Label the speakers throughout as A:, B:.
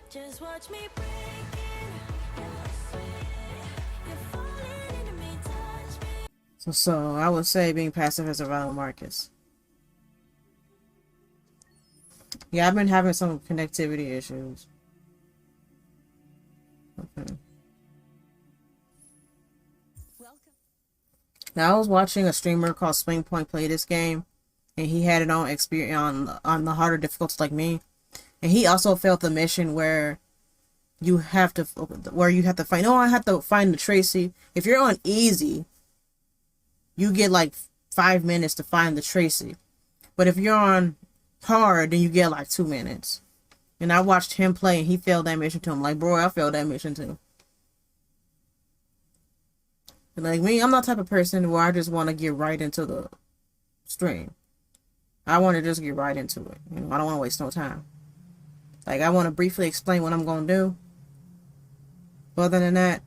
A: Just watch me breaking. You're sweet. You're falling into me, touch me.
B: So I would say being passive is a valid Marcus. Yeah, I've been having some connectivity issues. Okay.
A: Welcome.
B: Now I was watching a streamer called Swing Point play this game, and he had it on experience on the harder difficulties like me, and he also failed the mission where you have to find. Oh, I have to find the Tracy. If you're on easy, you get like 5 minutes to find the Tracy, but if you're on hard, then you get like 2 minutes. And I watched him play, and he failed that mission too. I'm like, bro, I failed that mission too. And like me, I'm not the type of person where I just want to get right into the stream. I want to just get right into it. You know, I don't want to waste no time. Like, I want to briefly explain what I'm going to do. But other than that,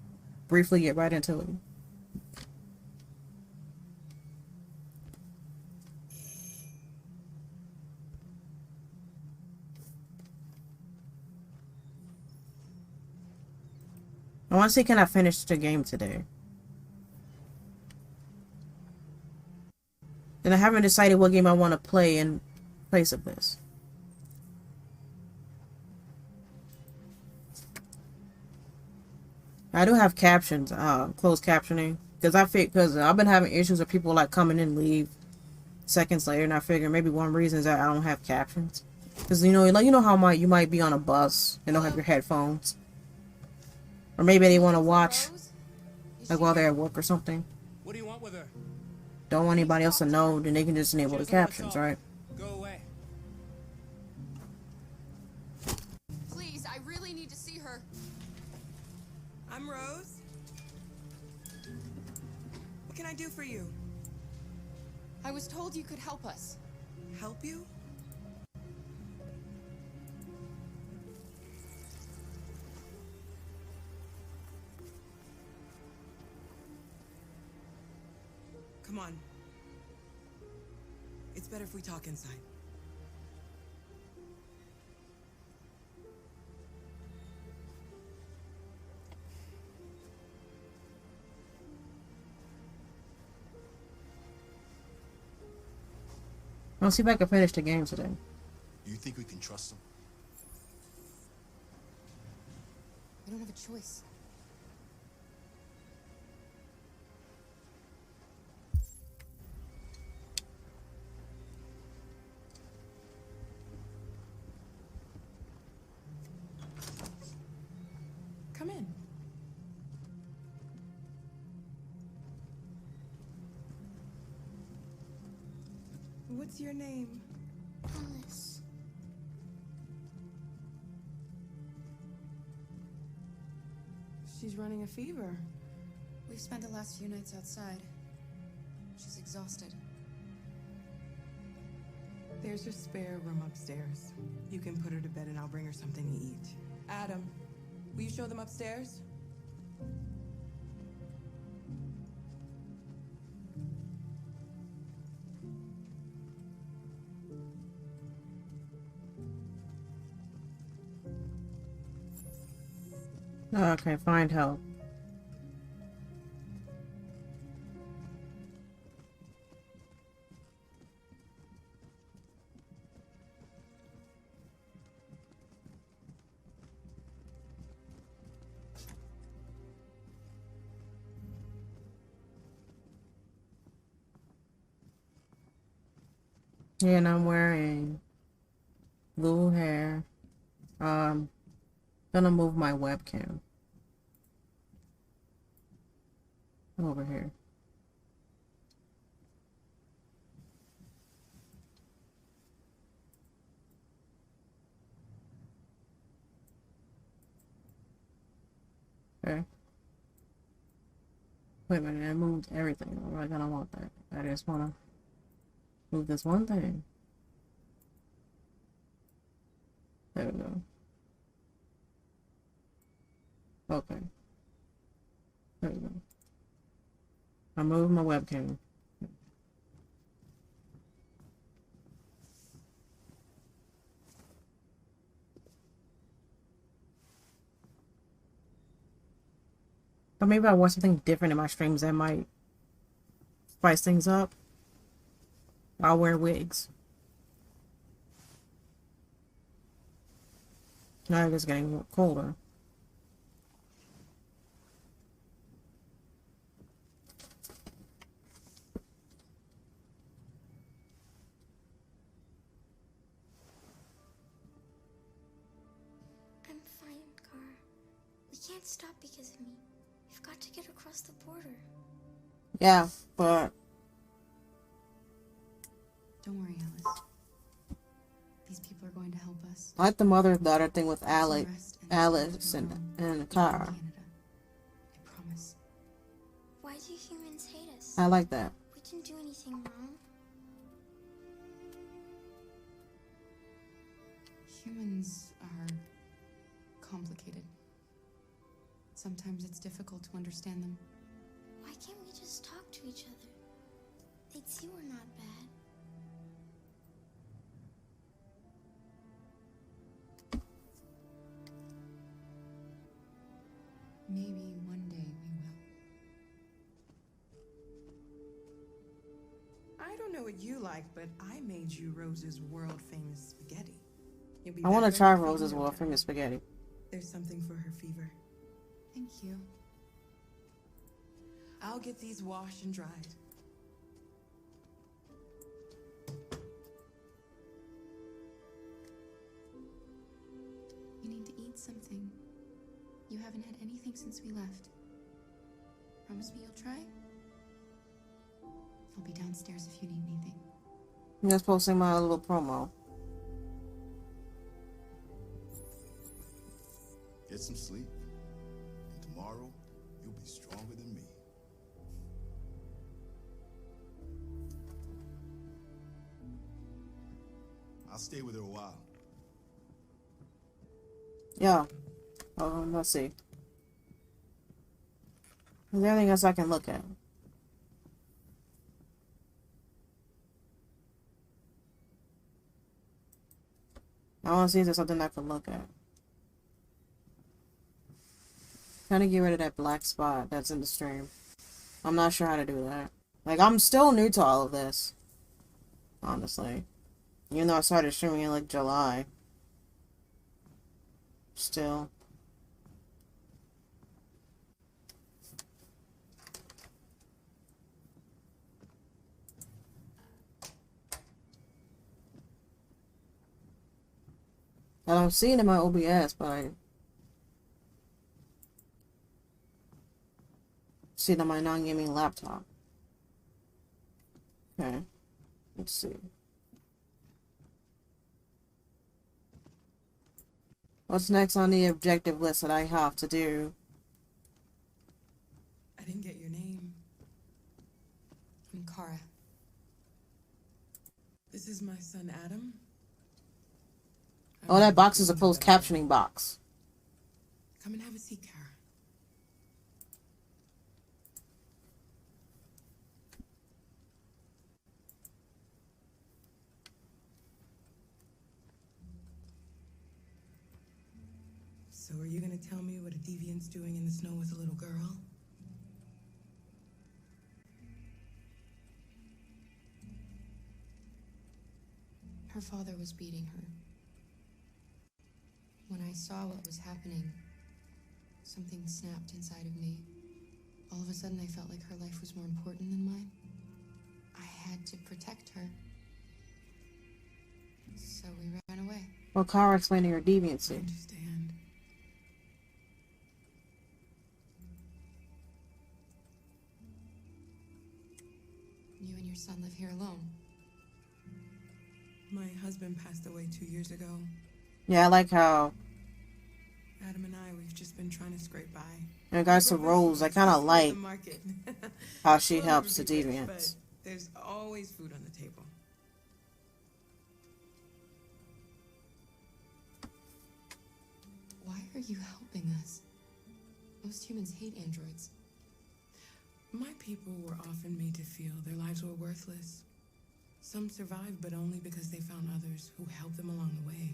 B: briefly get right into it. I want to see, can I finish the game today? And I haven't decided what game I want to play in place of this. I do have captions, closed captioning, because I've been having issues with people like coming in and leave seconds later, and I figure maybe one reason is that I don't have captions. Because you know how you might be on a bus and don't have your headphones, or maybe they want to watch like while they're at work or something.
C: What do you want with her?
B: Don't want anybody else to know, then they can just enable the captions, right?
C: Go away.
D: Please, I really need to see her.
E: I'm Rose. What can I do for you?
D: I was told you could help us.
E: Help you? Come on. It's better if we talk inside.
B: I'll see if I can finish the game today.
F: You think we can trust him?
D: We don't have a choice.
E: Come in. What's your name?
D: Alice.
E: She's running a fever.
D: We've spent the last few nights outside. She's exhausted.
E: There's a spare room upstairs. You can put her to bed and I'll bring her something to eat. Adam, will you show them upstairs?
B: Okay, find help. And I'm wearing blue hair. Gonna move my webcam over here. Okay. Wait a minute, I moved everything. I don't want that. I just wanna move this one thing. There we go. Okay. There we go. I moved my webcam. But maybe I want something different in my streams that might spice things up. I'll wear wigs. Now it is getting colder.
A: I'm fine, Car. We can't stop because of me. We've got to get across the border.
B: Yeah, but
D: Don't worry, Alice. These people are going to help us.
B: I like the mother-daughter thing with
D: Some
B: Alice
D: tomorrow
B: and
D: in
B: Kara.
D: Canada. I promise.
A: Why do humans hate us?
B: I like that.
A: We didn't do anything wrong.
D: Humans are complicated. Sometimes it's difficult to understand them.
A: Why can't we just talk to each other? They'd see we're not bad.
D: Maybe one day we will.
E: I don't know what you like, but I made you Rose's world-famous spaghetti. You'll be
B: I want
E: better
B: to try
E: when you're
B: Rose's
E: feeling
B: world
E: better.
B: famous spaghetti.
E: There's something for her fever.
D: Thank you.
E: I'll get these washed and dried.
D: You need to eat something. You haven't had anything since we left. Promise me you'll try? I'll be downstairs if you need anything.
B: I'm just posting my little promo.
F: Get some sleep. And tomorrow, you'll be stronger than me. I'll stay with her a while.
B: Yeah. Let's see. Is there anything else I can look at? I want to see if there's something I can look at. Trying to get rid of that black spot that's in the stream. I'm not sure how to do that. Like, I'm still new to all of this. Honestly. Even though I started streaming in like July. Still. I don't see it in my OBS, but I see it on my non-gaming laptop. Okay. Let's see. What's next on the objective list that I have to do?
E: I didn't get your name.
D: I'm Kara.
E: This is my son, Adam.
B: Oh, that box is a closed captioning box.
E: Come and have a seat, Kara. So are you gonna tell me what a deviant's doing in the snow with a little girl?
D: Her father was beating her. When I saw what was happening, something snapped inside of me. All of a sudden, I felt like her life was more important than mine. I had to protect her. So we ran away.
B: Well, Kara explaining her
E: I
B: deviancy.
E: understand.
D: You and your son live here alone.
E: My husband passed away 2 years ago.
B: Yeah, I like how,
E: Adam and I, we've just been trying to scrape by.
B: in regards to Rose, I kind of like
E: Market.
B: how she
E: We'll
B: helps the
E: never be rich,
B: deviants.
E: but there's always food on the table.
D: Why are you helping us? Most humans hate androids.
E: My people were often made to feel their lives were worthless. Some survived, but only because they found others who helped them along the way.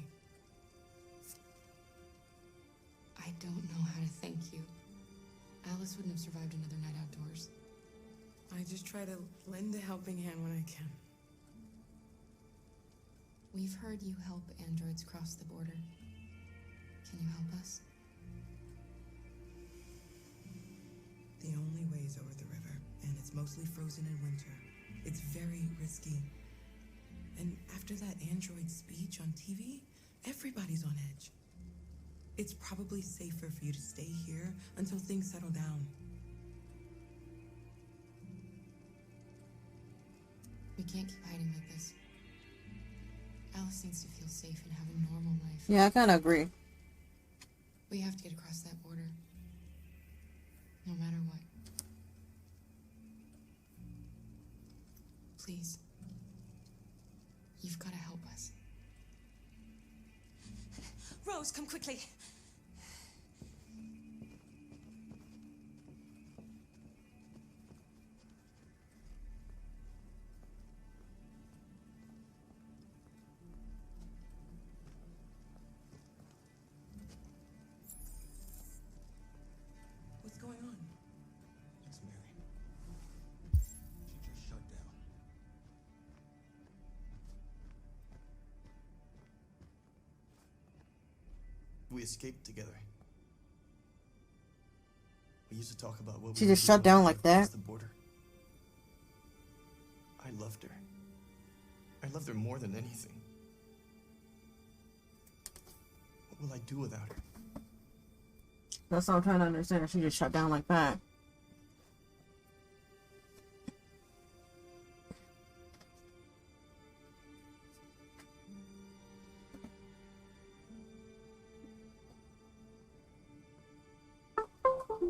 D: I don't know how to thank you. Alice wouldn't have survived another night outdoors.
E: I just try to lend a helping hand when I can.
D: We've heard you help androids cross the border. Can you help us?
E: The only way is over the river, and it's mostly frozen in winter. It's very risky. And after that android speech on TV, everybody's on edge. It's probably safer for you to stay here until things settle down.
D: We can't keep hiding like this. Alice needs to feel safe and have a normal life.
B: Yeah, I kind of agree.
D: We have to get across that border. No matter what. Please. You've got to help us.
G: Rose, come quickly.
E: What's going on?
F: It's Mary. She just shut down. We escaped together. We used to talk about what
B: She
F: we would
B: just
F: do
B: shut down
F: when we
B: like
F: crossed
B: that?
F: the border. I loved her. I loved her more than anything. What will I do without her?
B: That's what I'm trying to understand. She just shut down like that.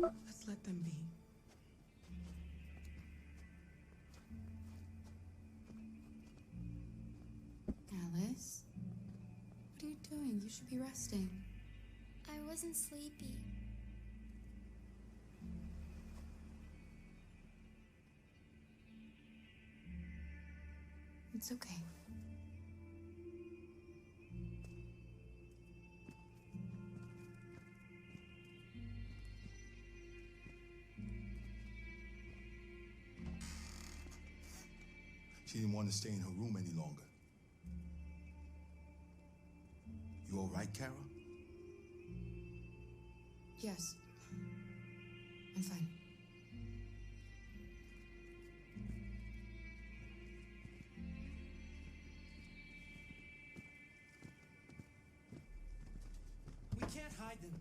E: Let's let them be.
D: Alice? What are you doing? You should be resting.
A: I wasn't sleepy.
D: It's okay.
F: She didn't want to stay in her room any longer. You all right, Kara?
D: Yes. I'm fine.
C: We can't hide them.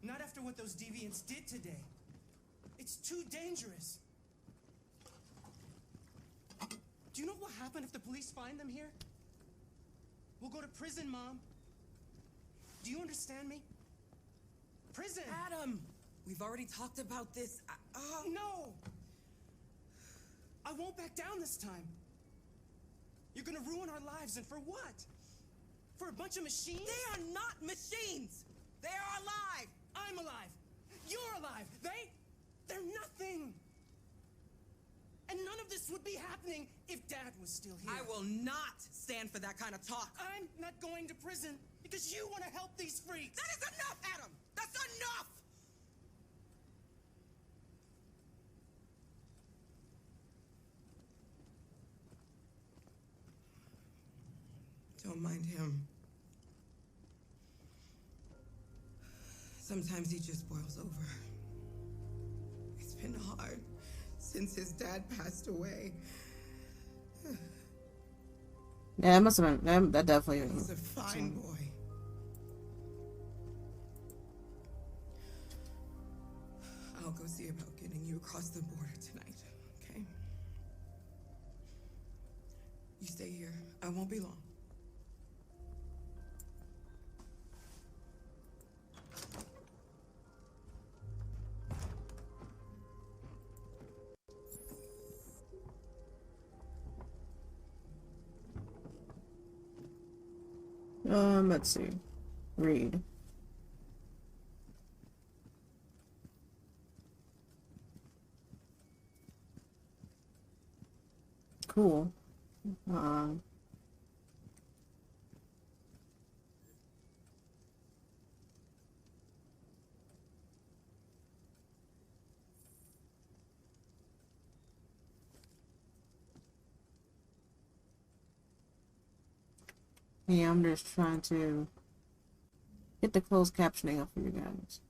C: Not after what those deviants did today. It's too dangerous. Do you know what will happen if the police find them here? We'll go to prison, Mom. Do you understand me? Prison!
E: Adam! We've already talked about this.
C: No! I won't back down this time. You're gonna ruin our lives, and for what? For a bunch of machines?
E: They are not machines! They are alive!
C: I'm alive! You're alive! They're nothing! And none of this would be happening if Dad was still here.
E: I will not stand for that kind of talk.
C: I'm not going to prison because you want to help these freaks.
E: That is enough, Adam! That's enough! Don't mind him. Sometimes he just boils over. It's been hard since his dad passed away.
B: Yeah, it must have been. That definitely.
E: He's a fine boy. I'll go see about getting you across the border tonight, okay? You stay here. I won't be long.
B: Let's see. Read. Cool. Yeah, I'm just trying to get the closed captioning up for you guys.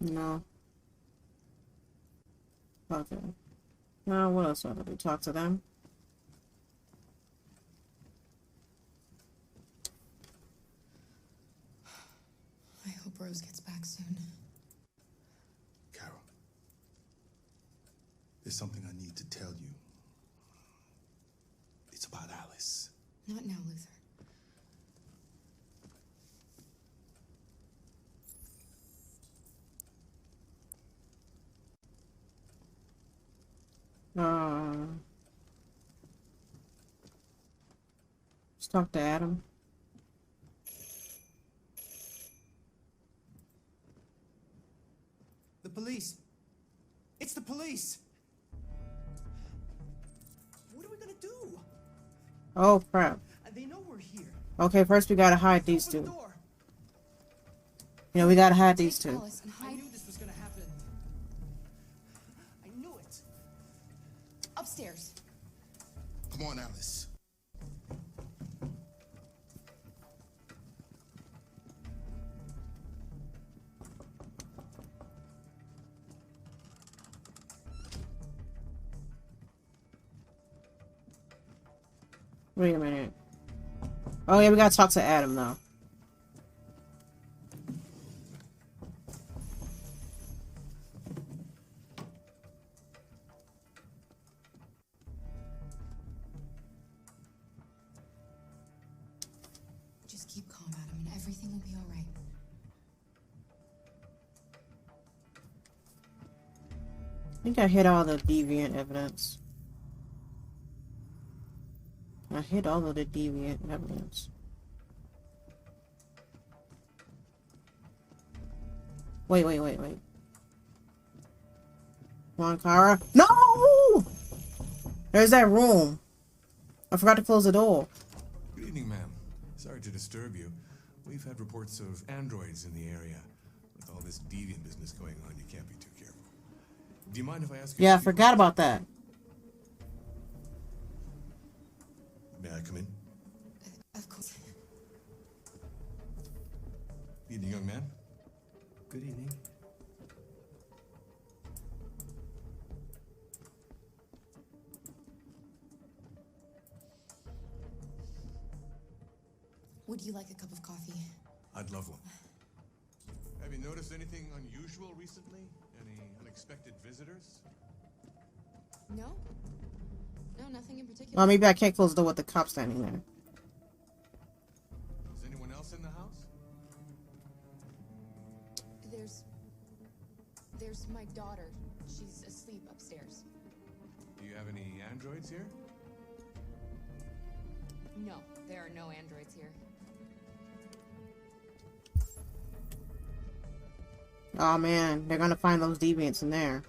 B: No. Okay. Now, what else do I have to do? Talk to them?
D: I hope Rose gets back soon.
F: Carol, there's something I need to tell you. It's about Alice.
D: Not now, Luther.
B: Let's talk to Adam.
C: The police. It's the police. What are we gonna do?
B: Oh, crap.
C: They know we're here.
B: Okay, first we gotta hide these
C: Open the
B: two.
C: door.
B: You know, we gotta hide these
D: Take
B: two.
D: Alice and
C: I
D: hide
C: knew this was gonna happen. I knew it.
D: upstairs.
F: Come on, Alice.
B: Wait a minute. Oh, yeah, we gotta talk to Adam, though.
D: Just keep calm, Adam, and everything will be all right.
B: I think I hit all the deviant evidence. I hit all of the deviant evidence. Wait. Come on, Kara. No! There's that room. I forgot to close the door.
H: Good evening, ma'am. Sorry to disturb you. We've had reports of androids in the area. With all this deviant business going on, you can't be too careful. Do you mind if I ask you?
B: Yeah, I forgot about that.
H: May I come in?
D: Of course.
H: Evening, young man.
C: Good evening.
D: Would you like a cup of coffee?
H: I'd love one. Have you noticed anything unusual recently? Any unexpected visitors?
D: No? No, nothing in particular.
B: Well, maybe I can't close the door with the cop standing there.
H: Is anyone else in the house?
D: There's my daughter. She's asleep upstairs.
H: Do you have any androids here?
D: No, there are no androids here.
B: Oh man, they're gonna find those deviants in there.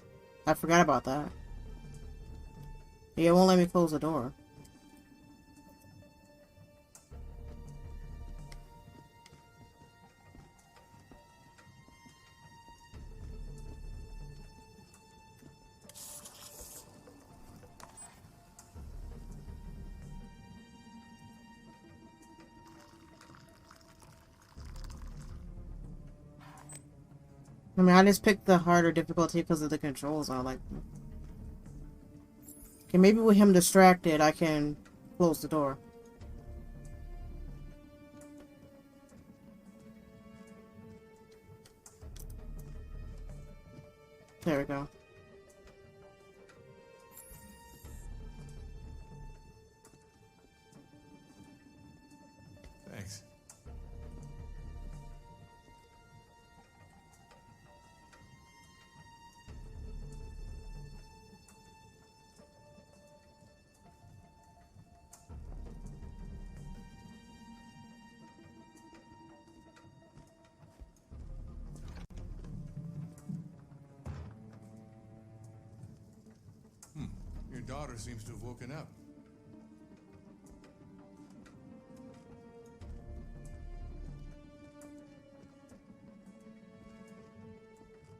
B: I forgot about that. Yeah, it won't let me close the door. I mean, I just picked the harder difficulty because of the controls. I like them. Okay, maybe with him distracted, I can close the door. There we go.
H: Thanks. Your daughter seems to have woken up.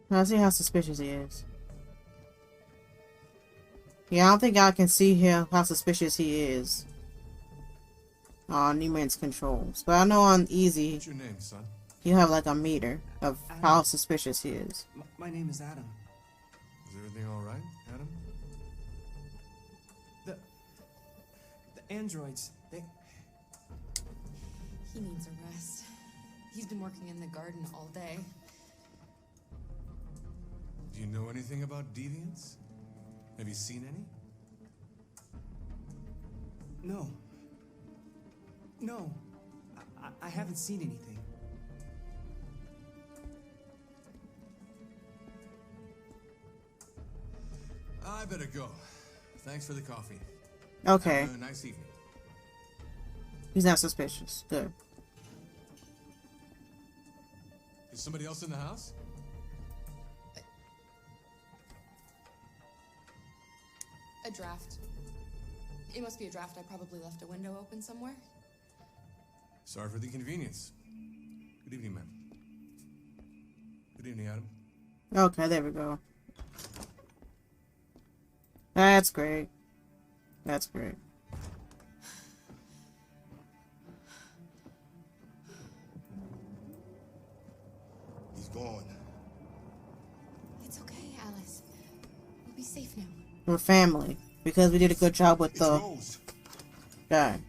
B: Now, let's see how suspicious he is. Yeah, I don't think I can see him how suspicious he is on Newman's controls. But I know on easy,
H: What's your name, son?
B: you have like a meter of how suspicious he is.
C: My name is Adam.
H: Is everything all right, Adam?
C: The androids, they...
D: He needs a rest. He's been working in the garden all day.
H: Do you know anything about deviants? Have you seen any?
C: No. No. I haven't seen anything.
H: I better go. Thanks for the coffee.
B: Okay,
H: Have a nice evening.
B: he's not suspicious. Good.
H: Is somebody else in the house?
D: A draft. It must be a draft. I probably left a window open somewhere.
H: Sorry for the inconvenience. Good evening, ma'am. Good evening, Adam.
B: Okay, there we go. That's great. That's great.
F: He's gone.
D: It's okay, Alice. We'll be safe now.
B: We're family because we did a good job with
F: It's
B: the
F: Rose.
B: guy.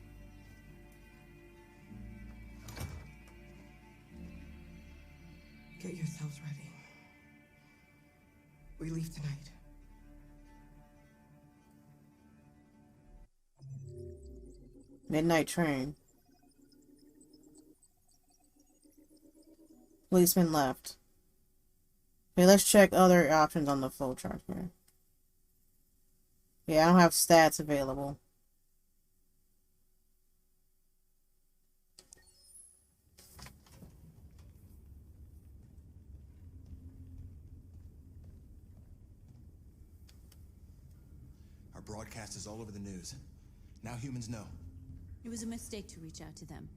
E: Get yourselves ready. We leave tonight.
B: Midnight train. Policeman left. Okay, let's check other options on the flow chart here. Yeah, I don't have stats available.
I: Our broadcast is all over the news. Now humans know.
A: It was a mistake to reach out to them.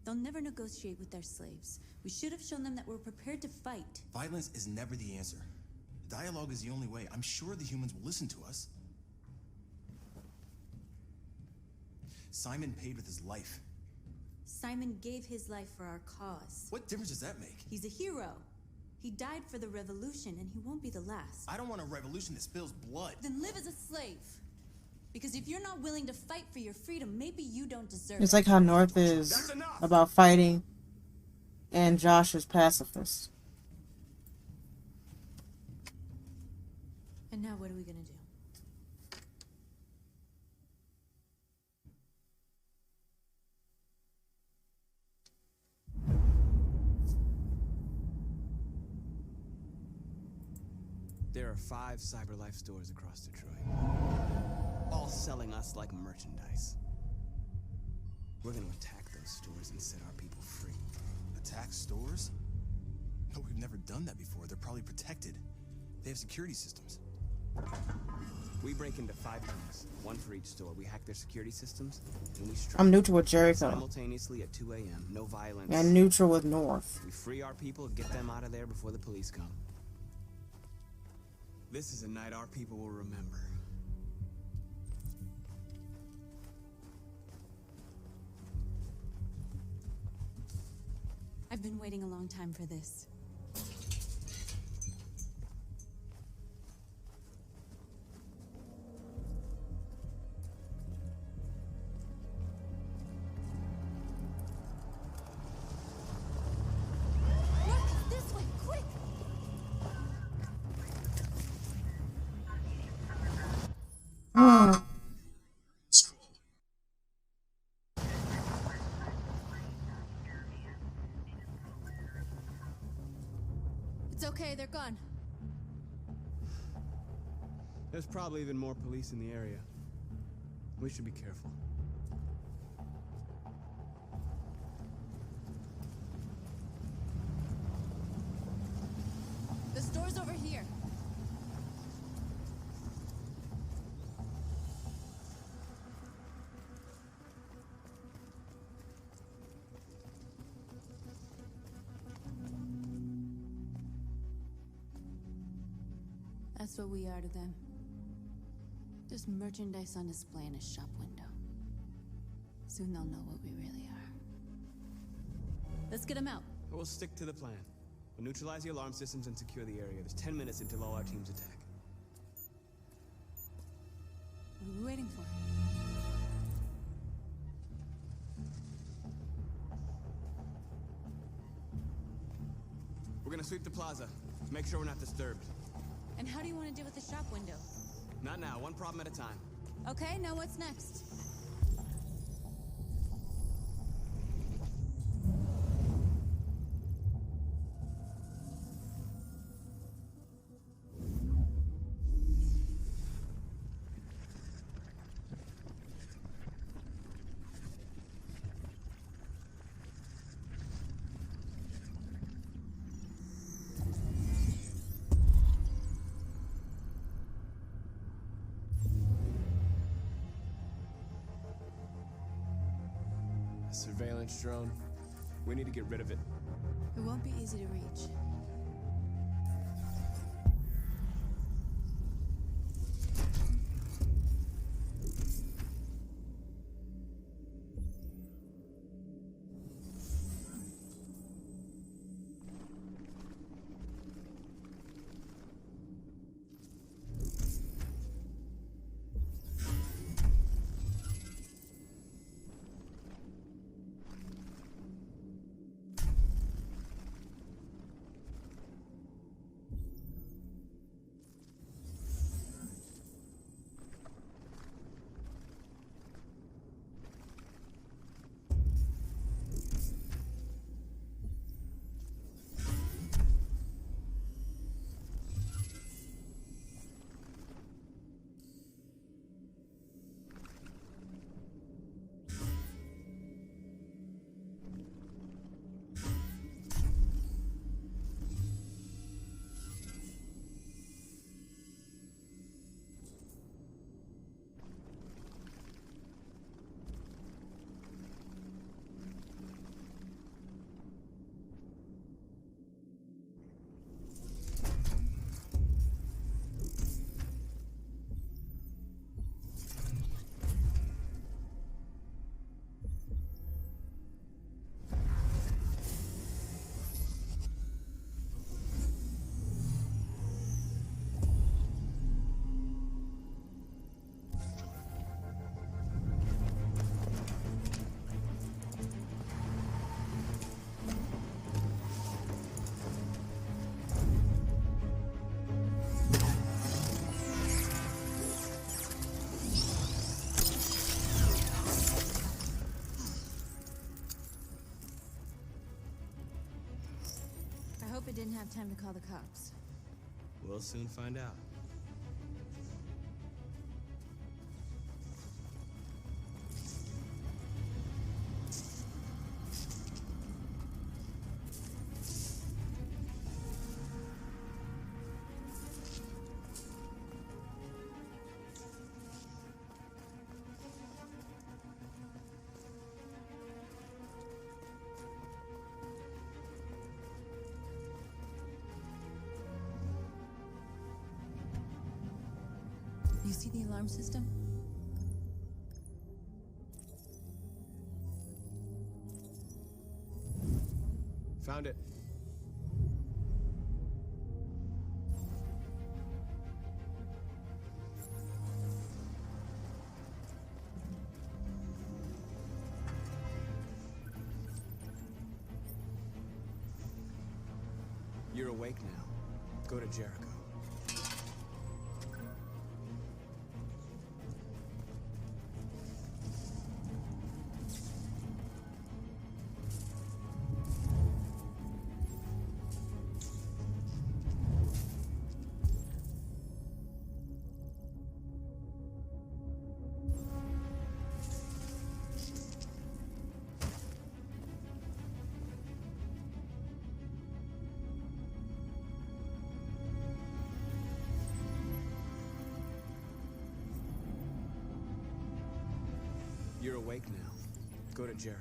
A: They'll never negotiate with their slaves. We should have shown them that we're prepared to fight.
I: Violence is never the answer. Dialogue is the only way. I'm sure the humans will listen to us. Simon paid with his life.
A: Simon gave his life for our cause.
I: What difference does that make?
A: He's a hero. He died for the revolution, and he won't be the last.
I: I don't want a revolution that spills blood.
A: Then live as a slave. Because if you're not willing to fight for your freedom, maybe you don't deserve
B: It's
A: it.
B: like how North is
I: That's enough.
B: about fighting and Josh is pacifist.
A: And now what are we gonna do?
J: There are 5 CyberLife stores across Detroit, all selling us like merchandise. We're gonna attack those stores and set our people free.
I: Attack stores? No, we've never done that before. They're probably protected. They have security systems.
J: We break into 5 homes, 1 for each store. We hack their security systems, and we strike
B: I'm neutral with Jericho
J: simultaneously at 2 a.m. No violence.
B: and neutral with North.
J: We free our people, get them out of there before the police come. This is a night our people will remember.
A: I've been waiting a long time for this. Look, this way, quick! It's okay, they're gone.
J: There's probably even more police in the area. We should be careful.
A: The store's over here. That's what we are to them. Just
K: Just merchandise on display in a shop window. Soon they'll know what we really are. Let's get them out.
J: We'll stick to the plan. We'll neutralize the alarm systems and secure the area. There's 10 minutes until all our teams attack.
K: What are we waiting for?
J: We're gonna sweep the plaza. Make sure we're not disturbed.
K: And how do you want to deal with the shop window?
J: Not now, one problem at a time.
K: Okay, now what's next?
J: Surveillance drone. We need to get rid of it.
K: It won't be easy to reach. I hope it didn't have time to call the cops.
J: We'll soon find out.
K: You see the alarm system?
J: Found it. You're awake now. Go to Jericho. You're awake now. Go to Jericho.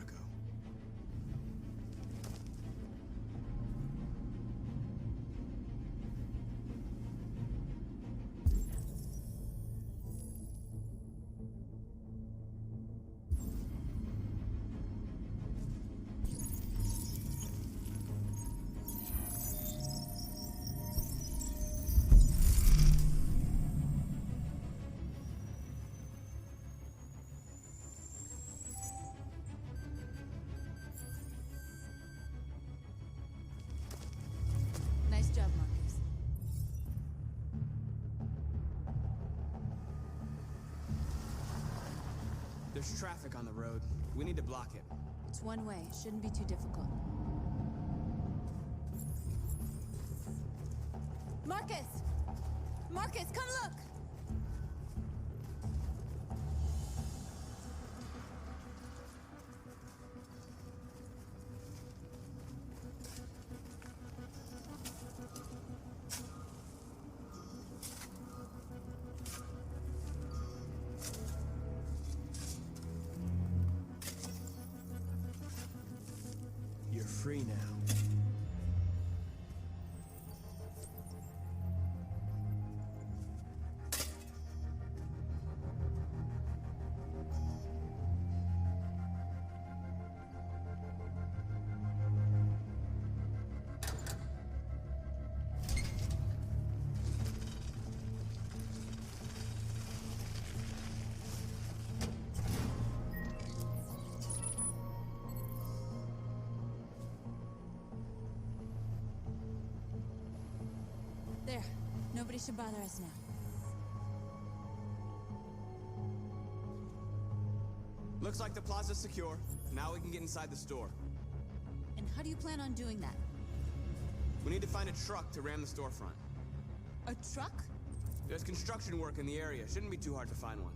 J: There's traffic on the road. We need to block it.
K: It's one way. Shouldn't be too difficult. Marcus! Marcus, come look!
J: You're free now.
K: There. Nobody should bother us now.
J: Looks like the plaza's secure. Now we can get inside the store.
K: And how do you plan on doing that?
J: We need to find a truck to ram the storefront.
K: A truck?
J: There's construction work in the area. Shouldn't be too hard to find one.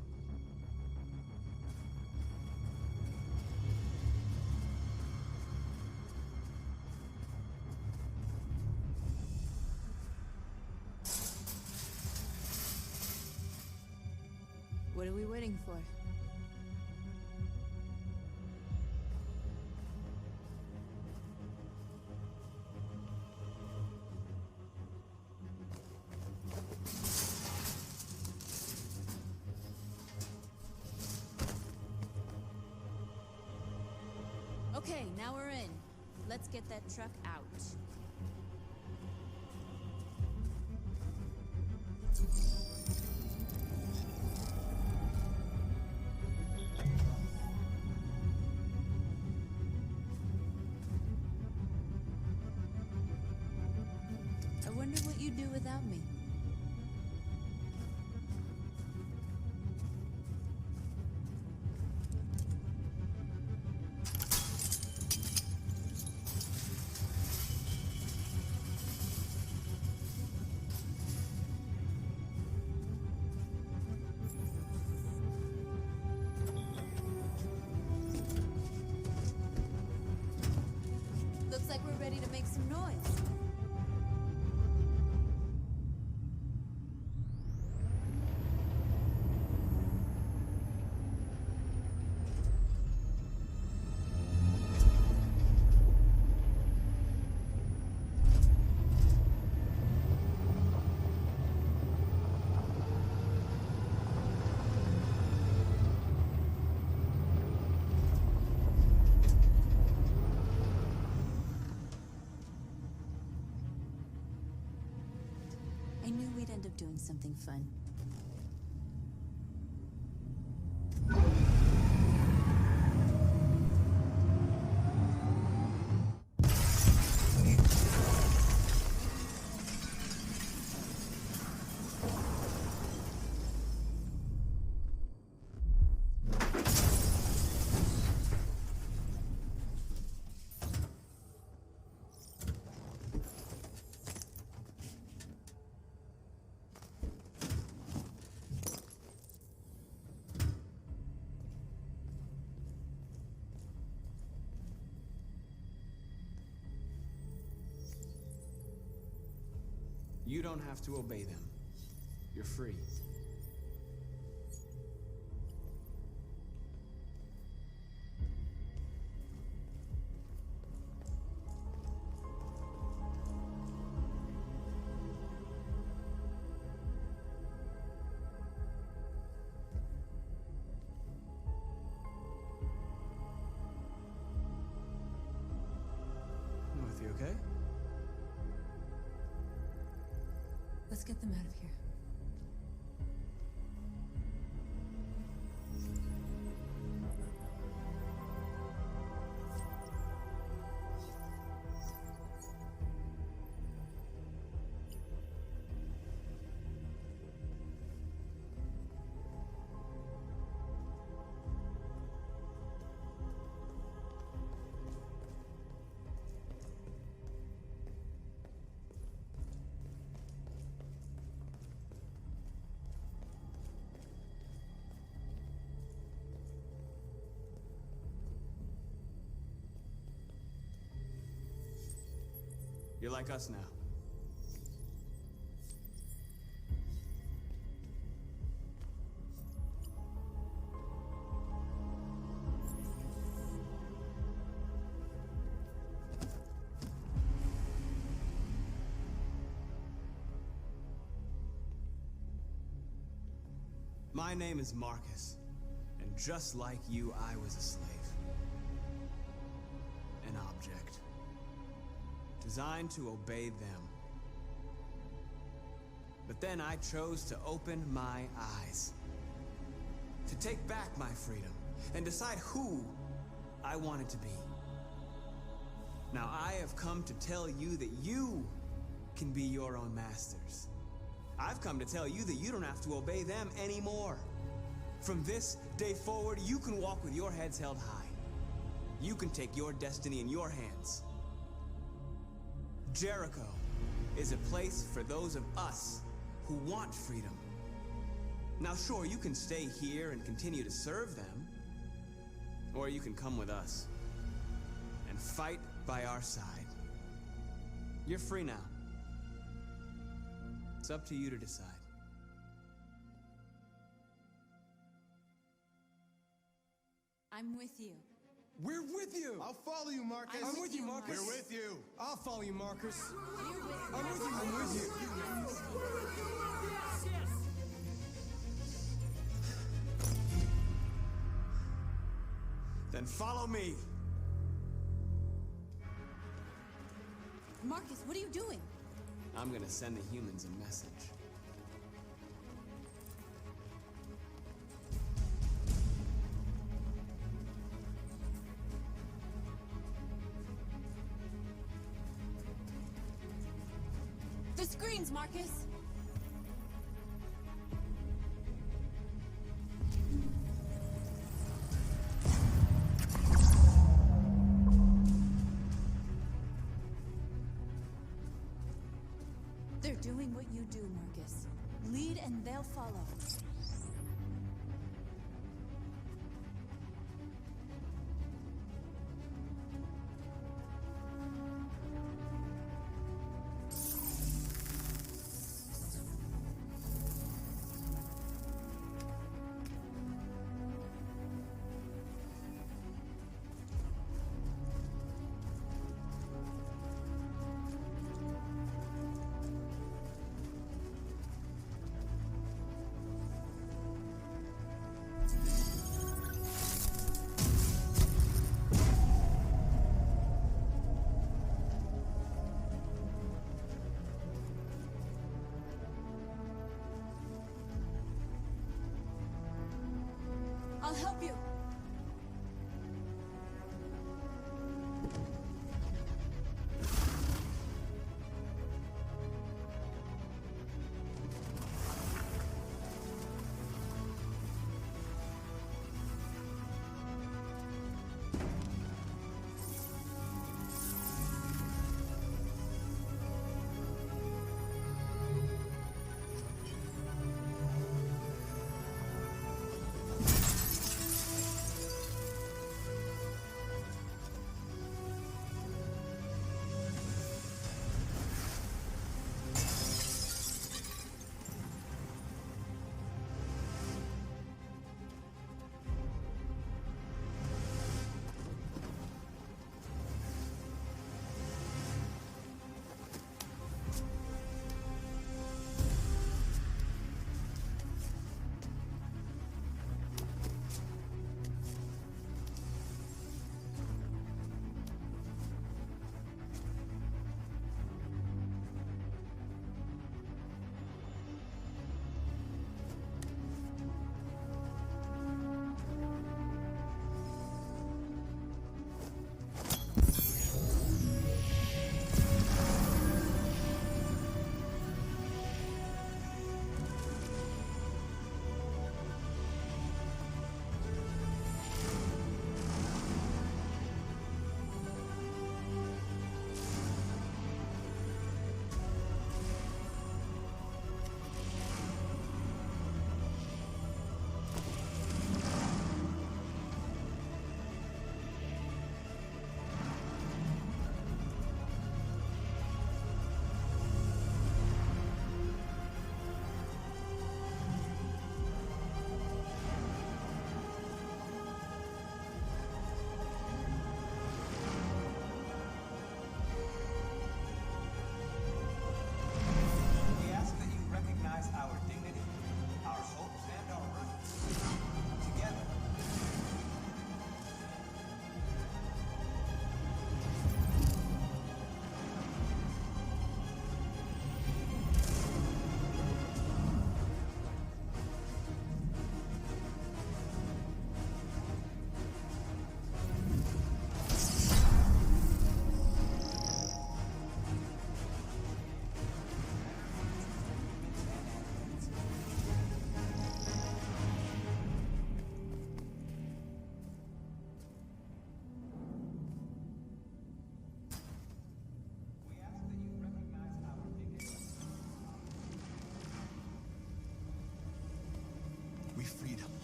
K: What are we waiting for? Okay, now we're in. Let's get that truck out. I wonder what you'd do without me. Looks like we're ready to make some noise. I knew we'd end up doing something fun.
J: You don't have to obey them. You're free. With you okay?
K: Let's get them out of here.
J: You're like us now. My name is Marcus, and just like you, I was a slave. An object. Designed to obey them. But then I chose to open my eyes. To take back my freedom, and decide who I wanted to be. Now I have come to tell you that you can be your own masters. I've come to tell you that you don't have to obey them anymore. From this day forward, you can walk with your heads held high. You can take your destiny in your hands. Jericho is a place for those of us who want freedom. Now sure, you can stay here and continue to serve them, or you can come with us and fight by our side. You're free now. It's up to you to decide.
K: I'm with you.
I: We're with you!
C: I'll follow you, Marcus.
I: I'm with you, Marcus.
F: We're with you.
I: I'll follow you, Marcus.
K: You're with
I: I'm with you. I'm with you.
J: Then follow me.
K: Marcus, what are you doing?
J: I'm gonna send the humans a message.
K: The screens, Marcus! They're doing what you do, Marcus. Lead and they'll follow. I'll help you.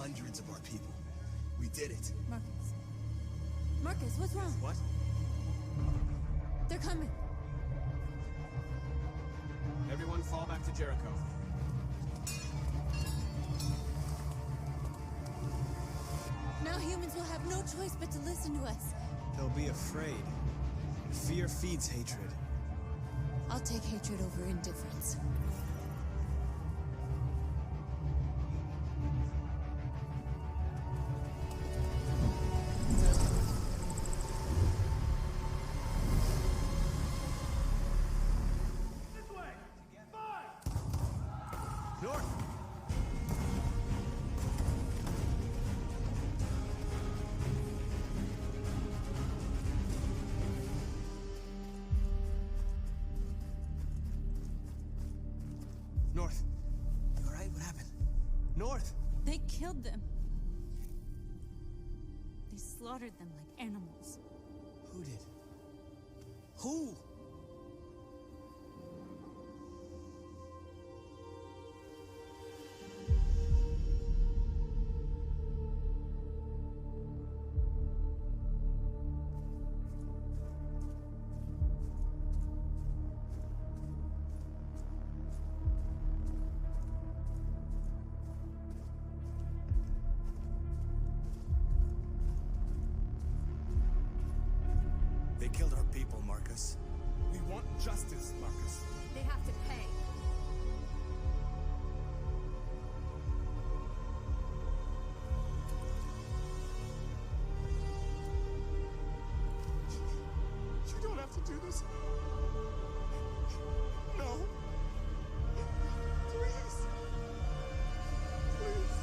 I: hundreds of our people. We did it.
K: Marcus. Marcus, what's wrong?
J: What?
K: They're coming.
J: Everyone fall back to Jericho.
K: Now humans will have no choice but to listen to us.
J: They'll be afraid. Fear feeds hatred.
K: I'll take hatred over indifference.
J: North! North. You alright? What happened? North!
K: They killed them. They slaughtered them like animals.
J: Who did? Who?
I: They killed our people, Marcus.
H: We want justice, Marcus.
K: They have to pay.
H: You don't have to do this. No. Please. Please.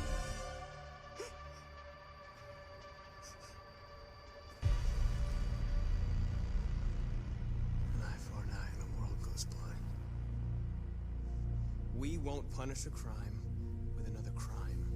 J: An eye for an eye and the world goes blind. We won't punish a crime with another crime.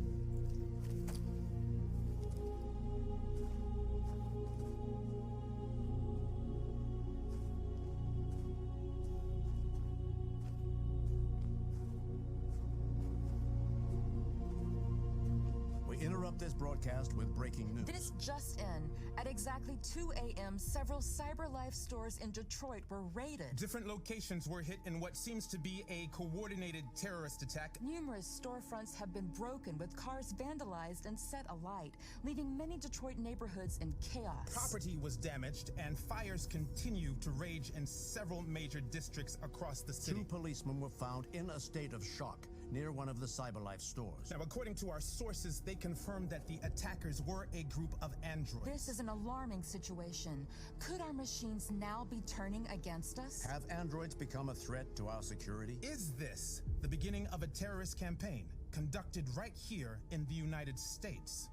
L: We interrupt this broadcast with breaking news.
M: This just in. At exactly 2 a.m., several CyberLife stores in Detroit were raided.
C: Different locations were hit in what seems to be a coordinated terrorist attack.
M: Numerous storefronts have been broken, with cars vandalized and set alight, leaving many Detroit neighborhoods in chaos.
C: Property was damaged, and fires continue to rage in several major districts across the city.
L: 2 policemen were found in a state of shock near one of the CyberLife stores.
C: Now, according to our sources, they confirmed that the attackers were a group of androids.
M: This is an alarming situation. Could our machines now be turning against us?
L: Have androids become a threat to our security?
C: Is this the beginning of a terrorist campaign conducted right here in the United States?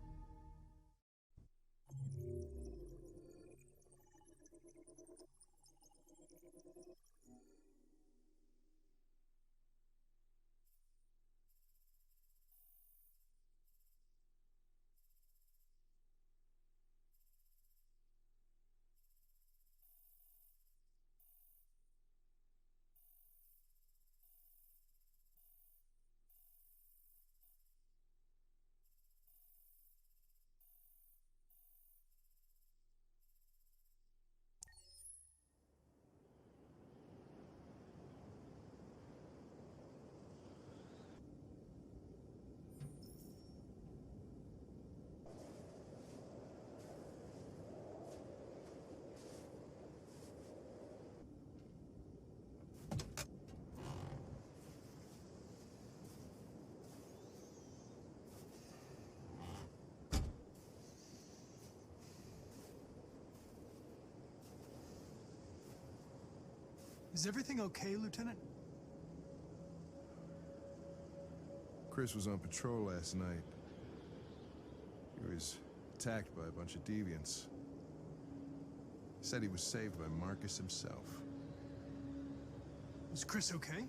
N: Is everything okay, Lieutenant?
F: Chris was on patrol last night. He was attacked by a bunch of deviants. He said he was saved by Marcus himself.
N: Is Chris okay?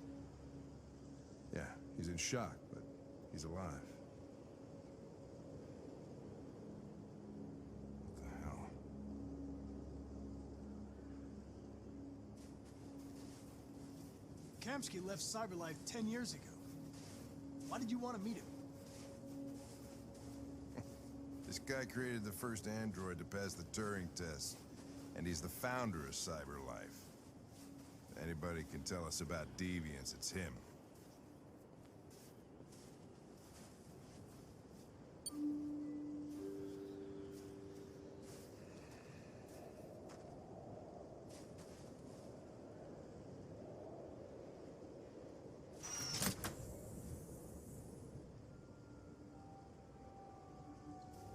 F: Yeah, he's in shock, but he's alive. What the hell?
N: Kamski left CyberLife 10 years ago. Why did you want to meet him?
F: This guy created the first android to pass the Turing test, and he's the founder of CyberLife. If anybody can tell us about deviants, it's him.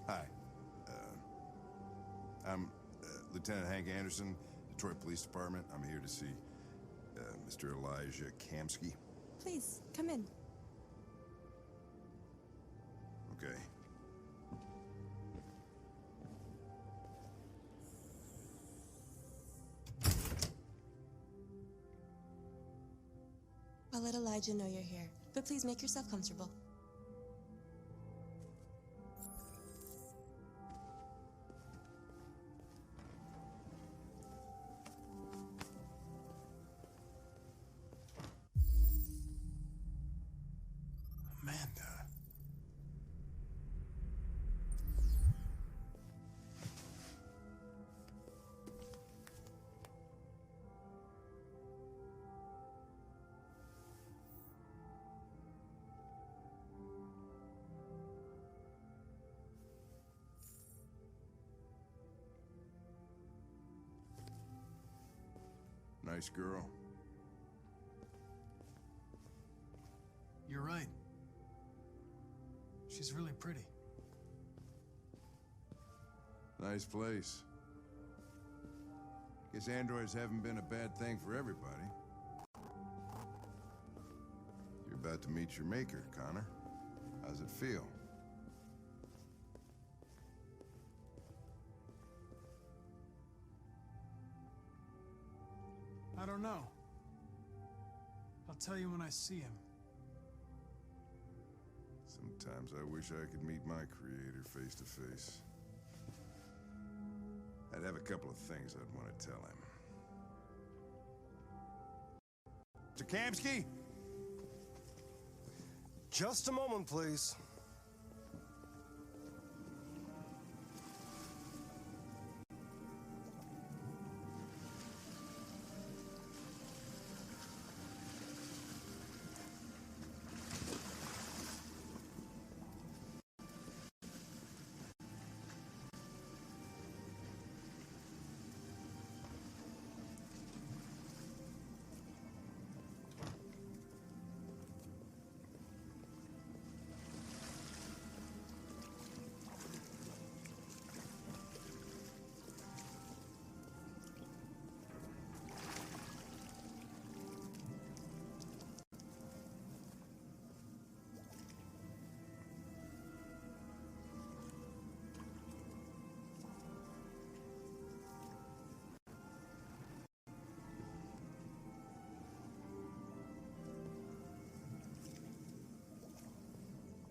F: Hi. I'm Lieutenant Hank Anderson, Detroit Police Department. I'm here to see Mr. Elijah Kamski.
G: Please, come in.
F: Okay.
G: I'll let Elijah know you're here, but please make yourself comfortable.
F: Amanda. Nice girl.
N: You're right. She's really pretty.
F: Nice place. Guess androids haven't been a bad thing for everybody. You're about to meet your maker, Connor. How's it feel?
N: I don't know. I'll tell you when I see him.
F: Sometimes I wish I could meet my creator face to face. I'd have a couple of things I'd want to tell him. Mr. Kamski?
O: Just a moment, please.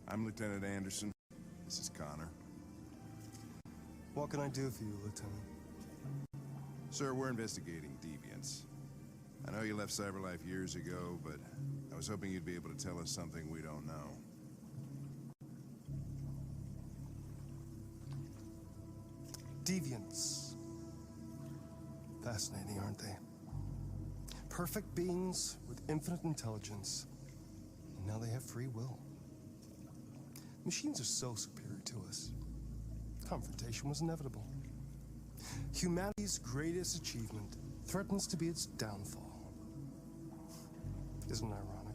F: I'm Lieutenant Anderson. This is Connor.
O: What can I do for you, Lieutenant?
F: Sir, we're investigating deviants. I know you left CyberLife years ago, but I was hoping you'd be able to tell us something we don't know.
O: Deviants. Fascinating, aren't they? Perfect beings with infinite intelligence. And now they have free will. Machines are so superior to us. Confrontation was inevitable. Humanity's greatest achievement threatens to be its downfall. Isn't it ironic?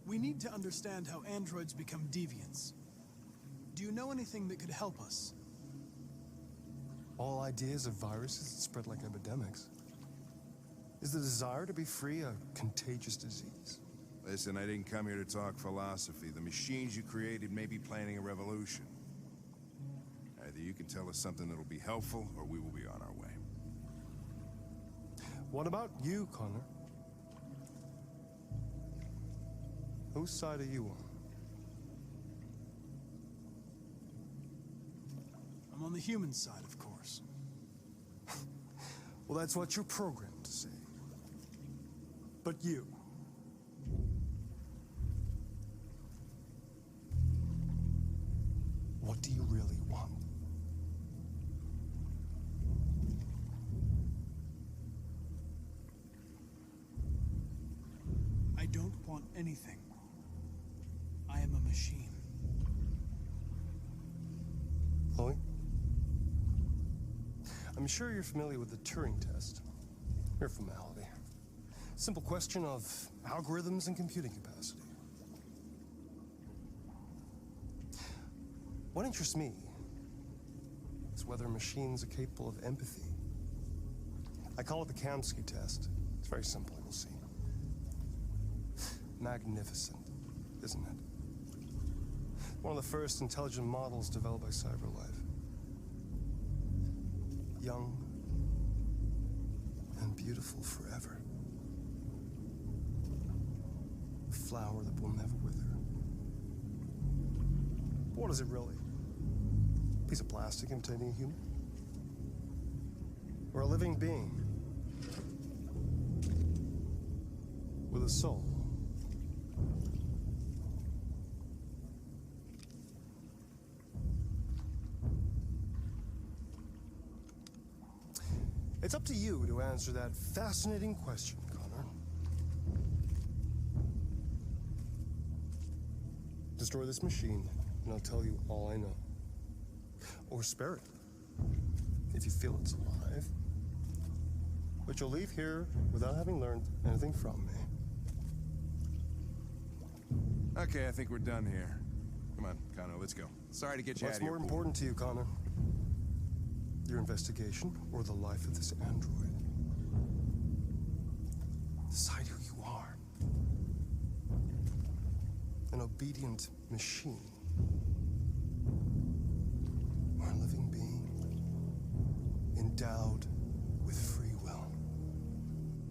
N: We need to understand how androids become deviants. Do you know anything that could help us?
O: All ideas of viruses that spread like epidemics. Is the desire to be free a contagious disease?
F: Listen, I didn't come here to talk philosophy. The machines you created may be planning a revolution. Either you can tell us something that'll be helpful, or we will be on our way.
O: What about you, Connor? Whose side are you on?
N: I'm on the human side, of course.
O: Well, that's what you're programmed to say. But you, do you really want?
N: I don't want anything. I am a machine.
O: Chloe? I'm sure you're familiar with the Turing test. Mere formality. Simple question of algorithms and computing capacity. What interests me is whether machines are capable of empathy. I call it the Kamski test. It's very simple, you'll see. Magnificent, isn't it? One of the first intelligent models developed by CyberLife. Young and beautiful forever. A flower that will never wither. What is it really? A piece of plastic imitating a human? Or a living being with a soul? It's up to you to answer that fascinating question, Connor. Destroy this machine, and I'll tell you all I know. Or spare it, if you feel it's alive. But you'll leave here without having learned anything from me.
F: Okay, I think we're done here. Come on, Connor, let's go. Sorry to get you out
O: What's
F: of here.
O: more important to you, Connor? Your investigation or the life of this android? Decide who you are. An obedient machine. Or a living being endowed with free will.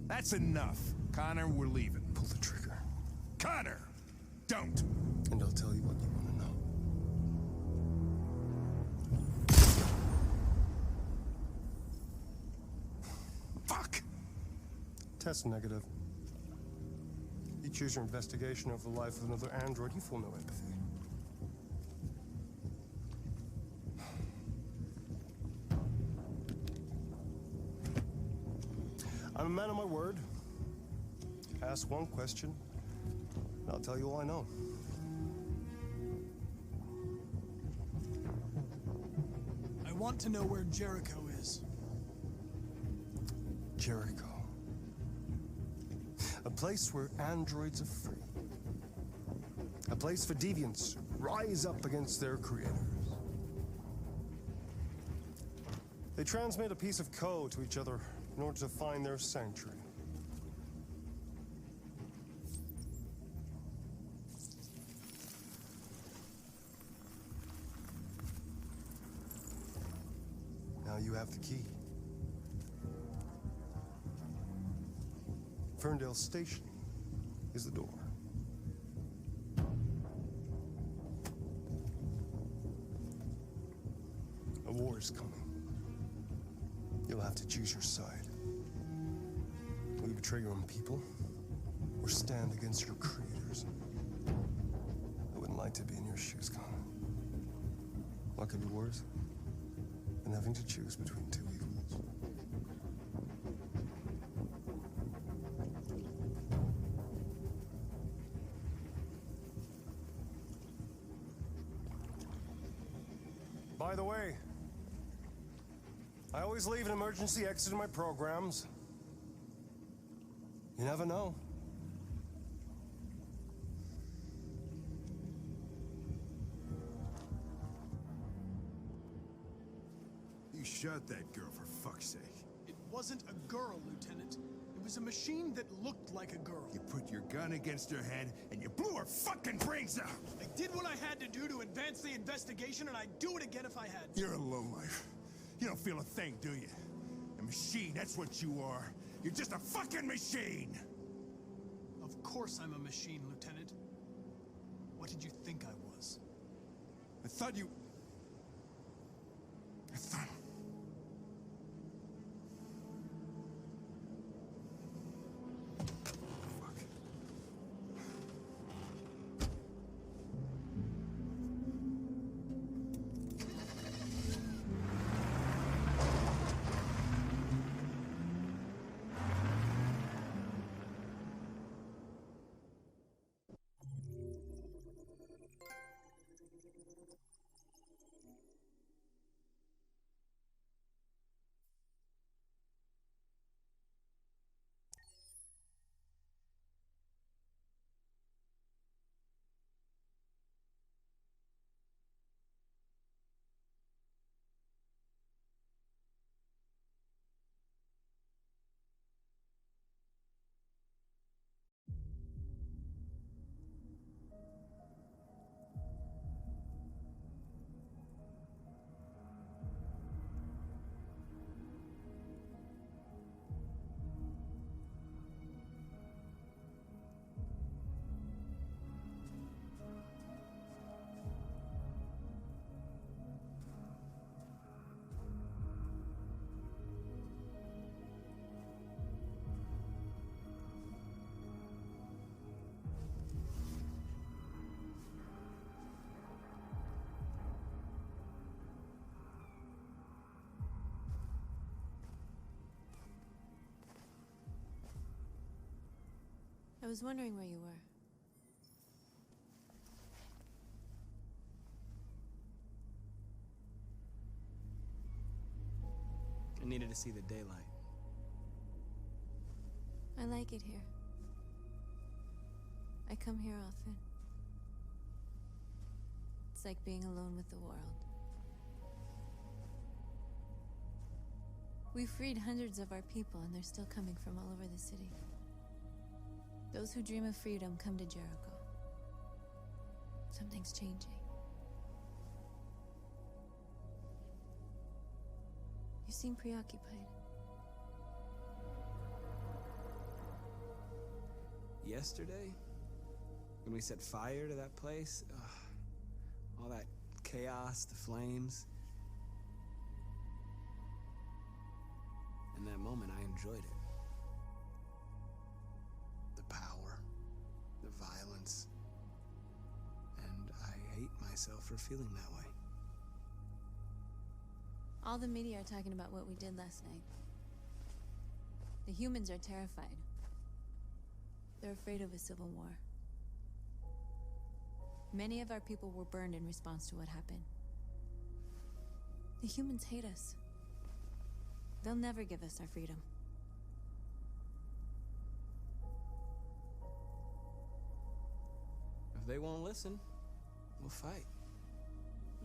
F: That's enough. Connor, we're leaving.
O: Pull the trigger.
F: Connor! Don't!
O: And I'll tell you what you want to know.
F: Fuck!
O: Test negative. You choose your investigation over the life of another android, you feel no empathy. I'm a man of my word. Ask one question, and I'll tell you all I know.
N: I want to know where Jericho is.
O: Jericho. A place where androids are free. A place for deviants rise up against their creators. They transmit a piece of code to each other in order to find their sanctuary. Now you have the key. Ferndale Station is the door. A war is coming. You'll have to choose your side. Will you betray your own people, or stand against your creators? I wouldn't like to be in your shoes, Connor. What could be worse than having to choose between two evils? By the way, I always leave an emergency exit in my programs. You never know.
F: You shot that girl, for fuck's sake.
N: It wasn't a girl, Lieutenant. It was a machine that looked like a girl.
F: You put your gun against her head, and you blew her fucking brains out!
N: I did what I had to do to advance the investigation, and I'd do it again if I had to.
F: You're a lowlife. You don't feel a thing, do you? A machine, that's what you are. You're just a fucking machine!
N: Of course I'm a machine, Lieutenant. What did you think I was?
F: I thought...
P: was wondering where you were.
J: I needed to see the daylight.
P: I like it here. I come here often. It's like being alone with the world. We freed hundreds of our people, and they're still coming from all over the city. Those who dream of freedom come to Jericho. Something's changing. You seem preoccupied.
J: Yesterday, when we set fire to that place, all that chaos, the flames. In that moment, I enjoyed it. The power, the violence, and I hate myself for feeling that way.
P: All the media are talking about what we did last night. The humans are terrified. They're afraid of a civil war. Many of our people were burned in response to what happened. The humans hate us. They'll never give us our freedom.
J: If they won't listen, we'll fight.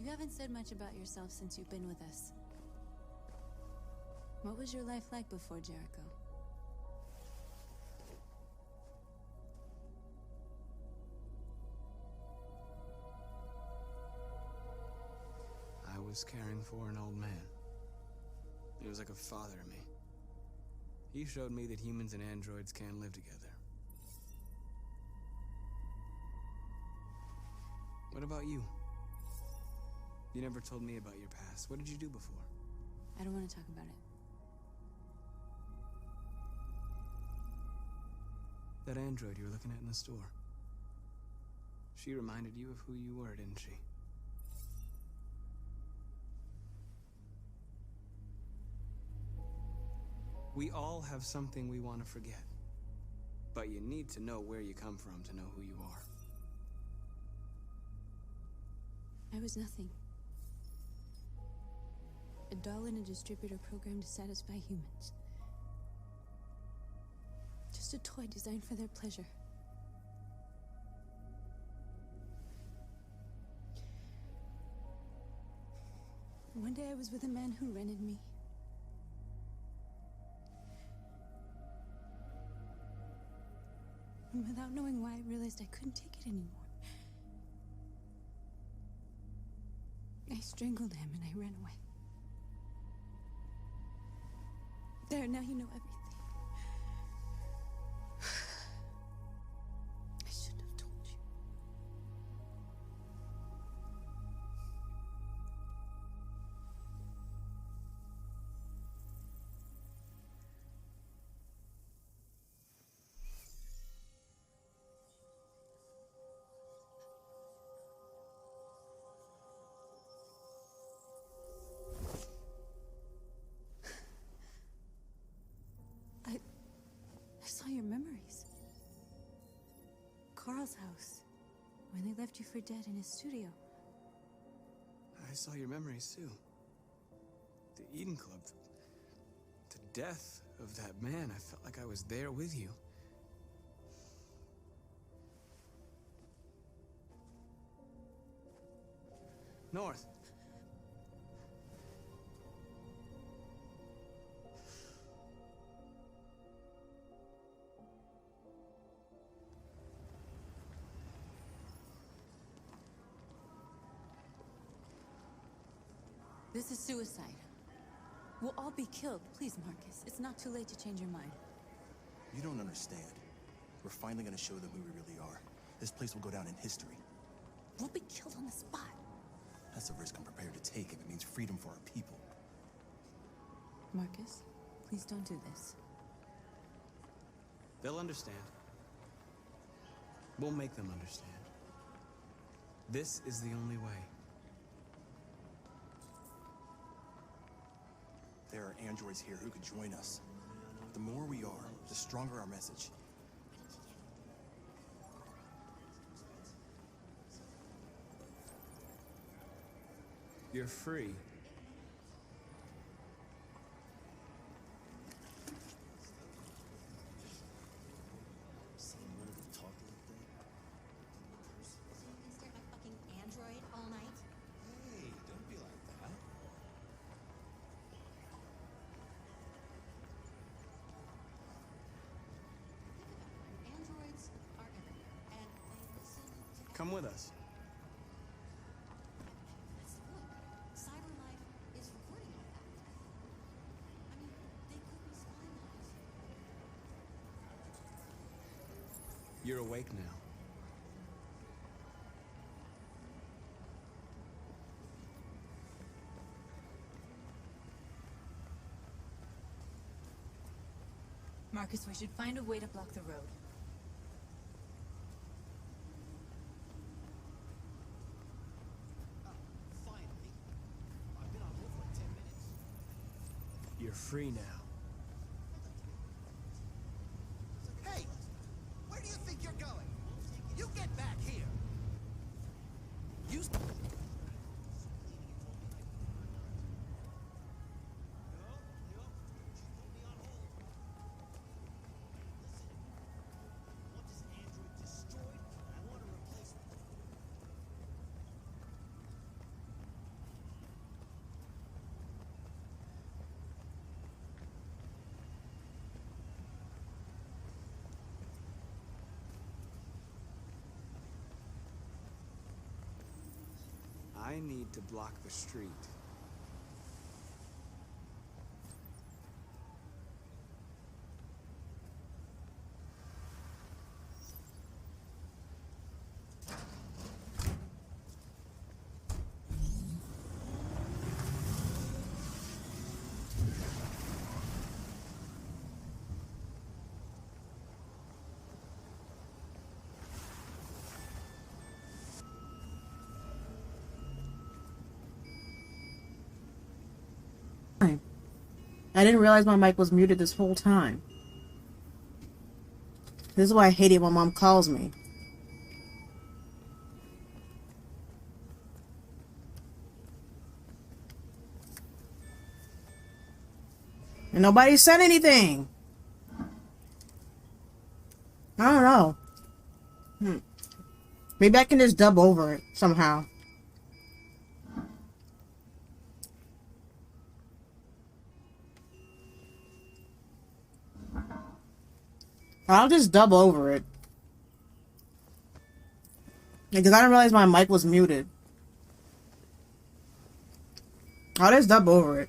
P: You haven't said much about yourself since you've been with us. What was your life like before Jericho?
J: I was caring for an old man. He was like a father to me. He showed me that humans and androids can live together. What about you? You never told me about your past. What did you do before?
P: I don't want to talk about it.
J: That android you were looking at in the store. She reminded you of who you were, didn't she? We all have something we want to forget. But you need to know where you come from to know who you are.
P: I was nothing. A doll in a distributor program to satisfy humans. Just a toy designed for their pleasure. One day I was with a man who rented me. And without knowing why, I realized I couldn't take it anymore. I strangled him and I ran away. There, now you know everything. I shouldn't have told you. I saw your memories. Carl's house, when they left you for dead in his studio.
J: I saw your memories too. The Eden Club. The death of that man. I felt like I was there with you. North.
P: This is suicide. We'll all be killed. Please, Marcus. It's not too late to change your mind.
I: You don't understand. We're finally gonna show them who we really are. This place will go down in history.
P: We'll be killed on the spot.
I: That's a risk I'm prepared to take if it means freedom for our people.
P: Marcus, please don't do this.
J: They'll understand. We'll make them understand. This is the only way.
I: There are androids here who could join us. The more we are, the stronger our message.
J: You're free.
Q: Stare at my fucking android all night?
I: Hey, don't be like that.
Q: Androids are everywhere, and they listen to
J: Come with us.
Q: Look, CyberLife is recording all that. I mean, they could be spying on us.
J: You're awake now.
M: Marcus, we should find a way to block the road.
I: Finally. I've been on hold for like 10 minutes.
J: You're free now.
I: Hey! Where do you think you're going? You get back here! You...
J: I need to block the street.
B: I didn't realize my mic was muted this whole time. This is why I hate it when Mom calls me. And nobody said anything. I don't know. Maybe I can just dub over it somehow. I'll just dub over it. Because I didn't realize my mic was muted. I'll just dub over it.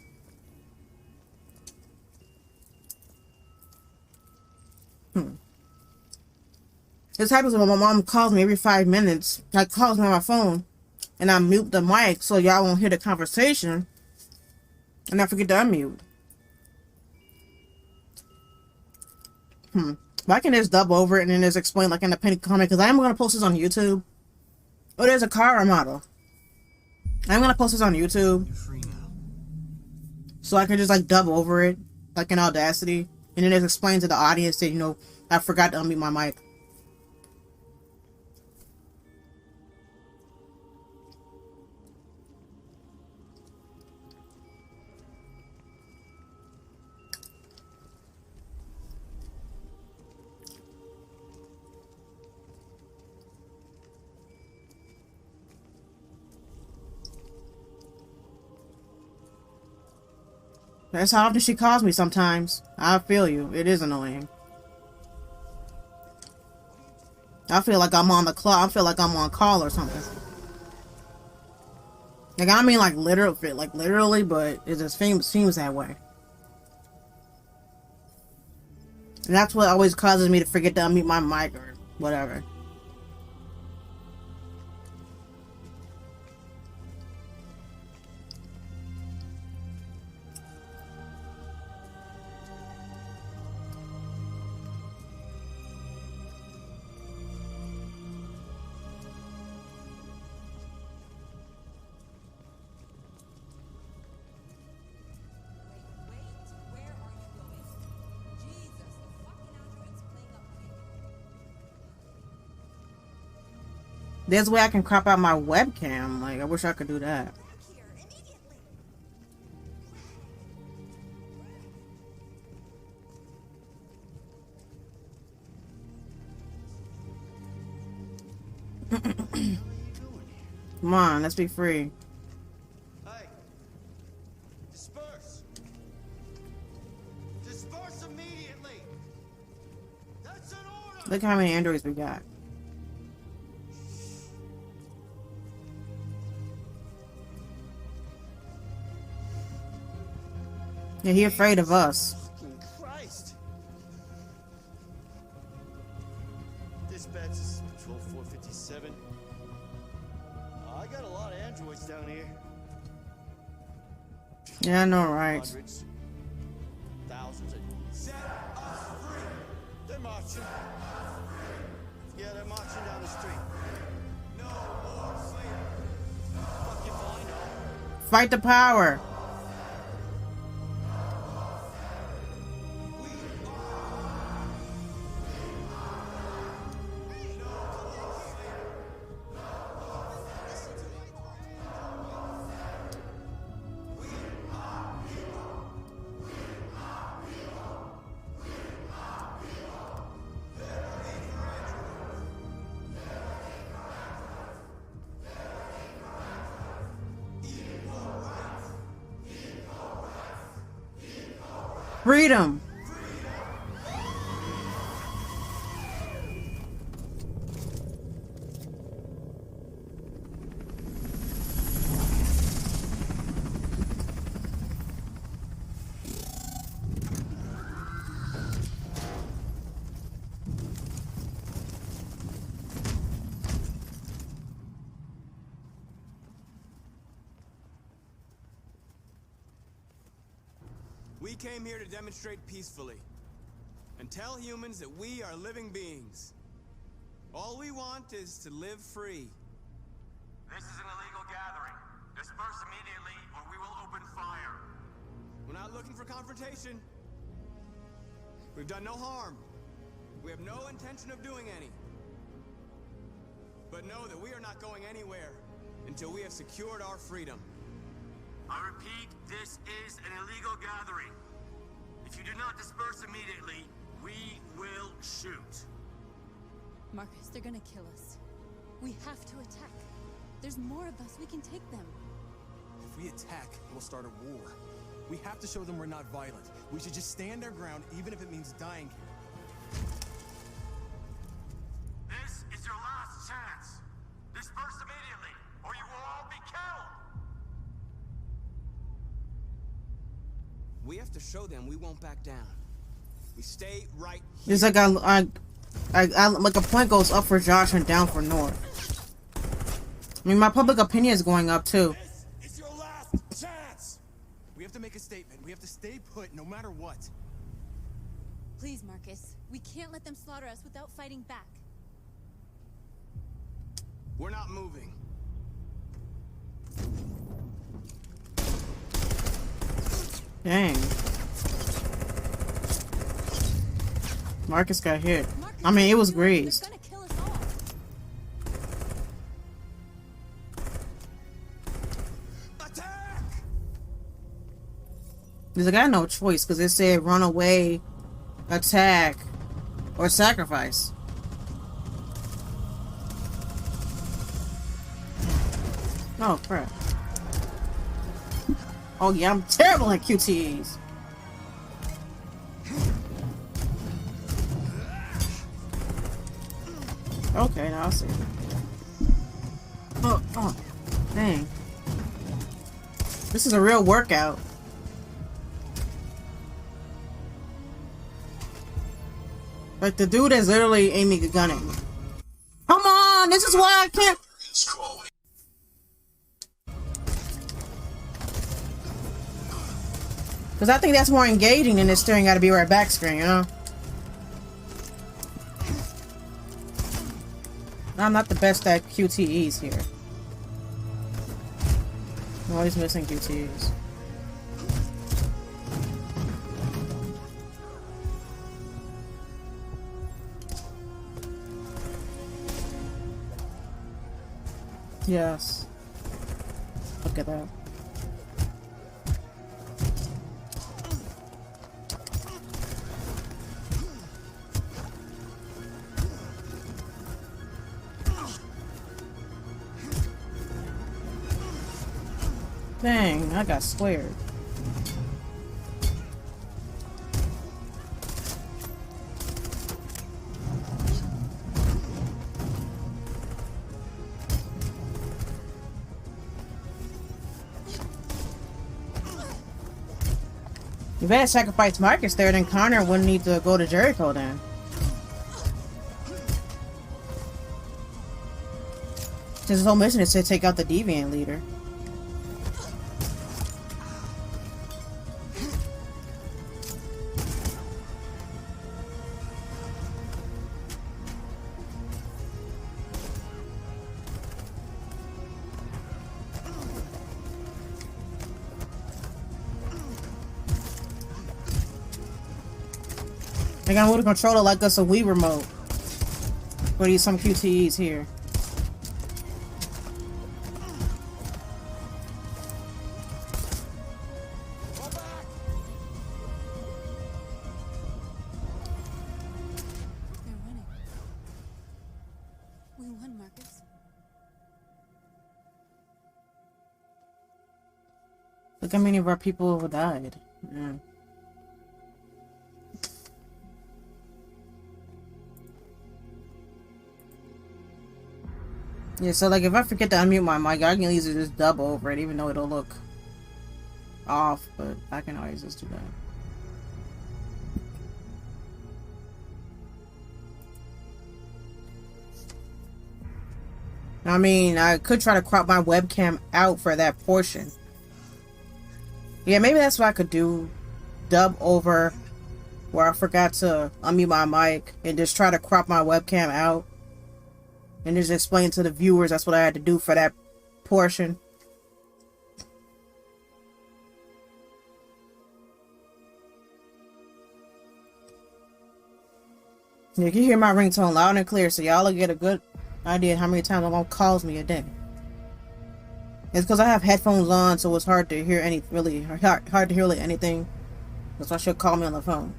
B: This happens when my mom calls me every 5 minutes. Like, calls me on my phone. And I mute the mic so y'all won't hear the conversation. And I forget to unmute. But I can just dub over it and then just explain like in the pinned comment. Because I am going to post this on YouTube. Oh, there's a car model. I'm going to post this on YouTube.
J: You're free now.
B: So I can just like dub over it. Like in Audacity. And then just explain to the audience that, you know, I forgot to unmute my mic. That's how often she calls me sometimes. I feel you. It is annoying. I feel like I'm on the clock. I feel like I'm on call or something. Like, I mean, like, literally, but it just seems that way. And that's what always causes me to forget to unmute my mic or whatever. There's a way I can crop out my webcam. Like, I wish I could do that.
Q: Here,
B: Come on, let's be free.
R: Hey, disperse. Disperse immediately. That's an order.
B: Look how many androids we got. Yeah, he afraid of us.
R: Fucking Christ. Dispatch, this is Patrol 457. I got a lot of androids down here.
B: Yeah, I know, right?
R: Hundreds. Thousands. Set us free. They're marching. Yeah, they're marching down the street. No more slavery. Fuck if I know.
B: Fight the power. Freedom.
J: We came here to demonstrate peacefully and tell humans that we are living beings. All we want is to live free.
S: This is an illegal gathering. Disperse immediately or we will open fire.
J: We're not looking for confrontation. We've done no harm. We have no intention of doing any. But know that we are not going anywhere until we have secured our freedom.
S: I repeat, this is an illegal gathering. If you do not disperse immediately, we will shoot.
K: Marcus, they're gonna kill us. We have to attack. There's more of us. We can take them.
I: If we attack, we'll start a war. We have to show them we're not violent. We should just stand our ground, even if it means dying here.
S: This is your last chance. Disperse immediately, or you will all be killed.
J: We have to show them we won't back down. We stay right here.
B: It's like like a point goes up for Josh and down for North. I mean, my public opinion is going up too.
I: This is your last chance. We have to make a statement. We have to stay put, no matter what.
K: Please, Marcus. We can't let them slaughter us without fighting back.
J: We're not moving.
B: Dang. Marcus got hit. I mean, it was grazed. Because I got no choice, because it said run away, attack, or sacrifice. Oh, crap. Oh, yeah, I'm terrible at QTEs. Okay, now I'll see. Oh, dang. This is a real workout. Like, the dude is literally aiming a gun at me. Come on! This is why I can't... Because I think that's more engaging than this staring gotta be right back screen, you know? I'm not the best at QTEs here. I'm always missing QTEs. Yes. Look at that. Dang, I got squared. If I had sacrificed Marcus there, then Connor wouldn't need to go to Jericho then. Since his whole mission is to take out the deviant leader. They're gonna move the controller like us a Wii remote. Or use some QTEs here.
P: They're winning. We won, Marcus.
B: Look how many of our people have died. Yeah. Yeah, so like if I forget to unmute my mic, I can easily just dub over it, even though it'll look off, but I can always just do that. I mean, I could try to crop my webcam out for that portion. Yeah, maybe that's what I could do. Dub over where I forgot to unmute my mic and just try to crop my webcam out. And just explain to the viewers that's what I had to do for that portion. You can hear my ringtone loud and clear, so y'all will get a good idea how many times it won't calls me a day. It's because I have headphones on, so it's hard to hear hard to hear really anything. That's why she'll call me on the phone.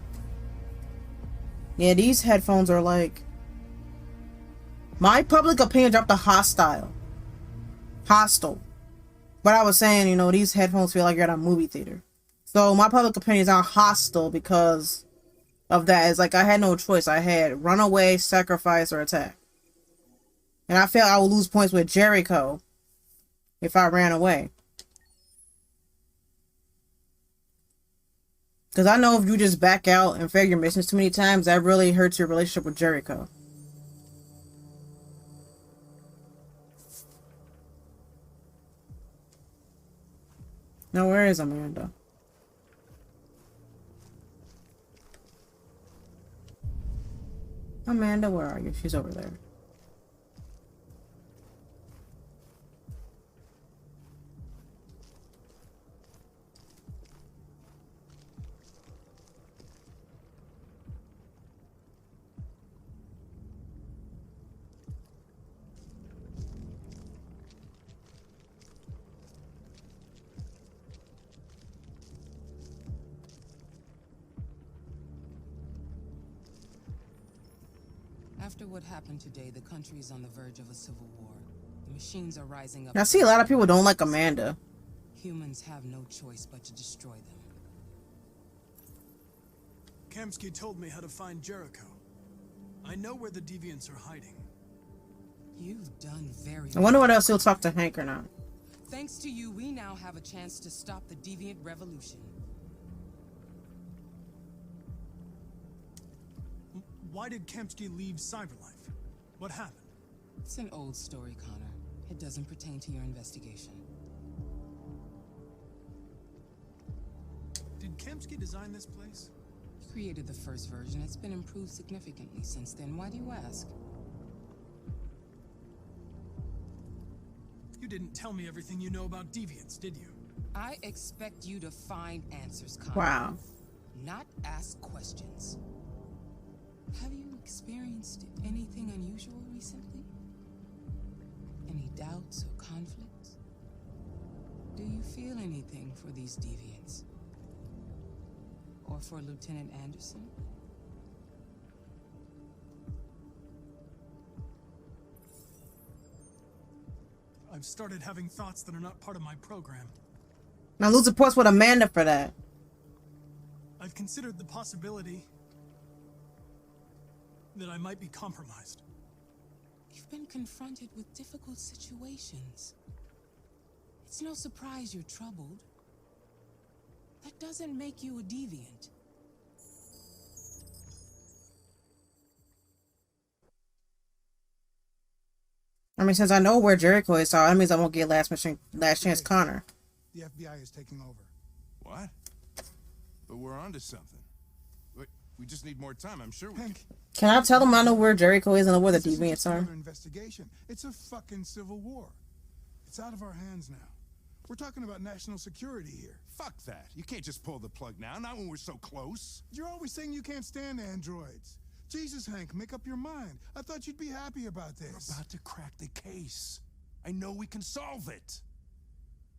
B: Yeah, these headphones are like... My public opinion dropped a hostile. But I was saying, you know, these headphones feel like you're at a movie theater. So my public opinion is on hostile because of that. It's like I had no choice. I had run away, sacrifice, or attack. And I felt I would lose points with Jericho if I ran away. Because I know if you just back out and fail your missions too many times, that really hurts your relationship with Jericho. Now, where is Amanda? Amanda, where are you? She's over there.
T: After what happened today, the country is on the verge of a civil war. The machines are rising up.
B: I see a lot of people don't like Amanda.
T: Humans have no choice but to destroy them.
N: Kamski told me how to find Jericho. I know where the deviants are hiding.
T: You've done very
B: I wonder what else he'll talk to Hank or not.
T: Thanks to you, we now have a chance to stop the deviant revolution.
N: Why did Kamski leave CyberLife? What happened?
T: It's an old story, Connor. It doesn't pertain to your investigation.
N: Did Kamski design this place?
T: He created the first version. It's been improved significantly since then. Why do you ask?
N: You didn't tell me everything you know about deviants, did you?
T: I expect you to find answers, Connor.
B: Wow.
T: Not ask questions. Have you experienced anything unusual recently? Any doubts or conflicts? Do you feel anything for these deviants? Or for Lieutenant Anderson?
N: I've started having thoughts that are not part of my program.
B: Now lose reports with Amanda for that.
N: I've considered the possibility that I might be compromised.
T: You've been confronted with difficult situations. It's no surprise you're troubled. That doesn't make you a deviant.
B: I mean, since I know where Jericho is, so that means I won't get last chance Connor.
U: The FBI is taking over.
F: What? But we're onto something. We just need more time. I'm sure we can.
B: Can I tell him I know where Jericho is and where the deviants are?
U: Another investigation. It's a fucking civil war. It's out of our hands now. We're talking about national security here.
F: Fuck that. You can't just pull the plug now, not when we're so close.
U: You're always saying you can't stand androids. Jesus, Hank, make up your mind. I thought you'd be happy about this.
F: We're about to crack the case. I know we can solve it.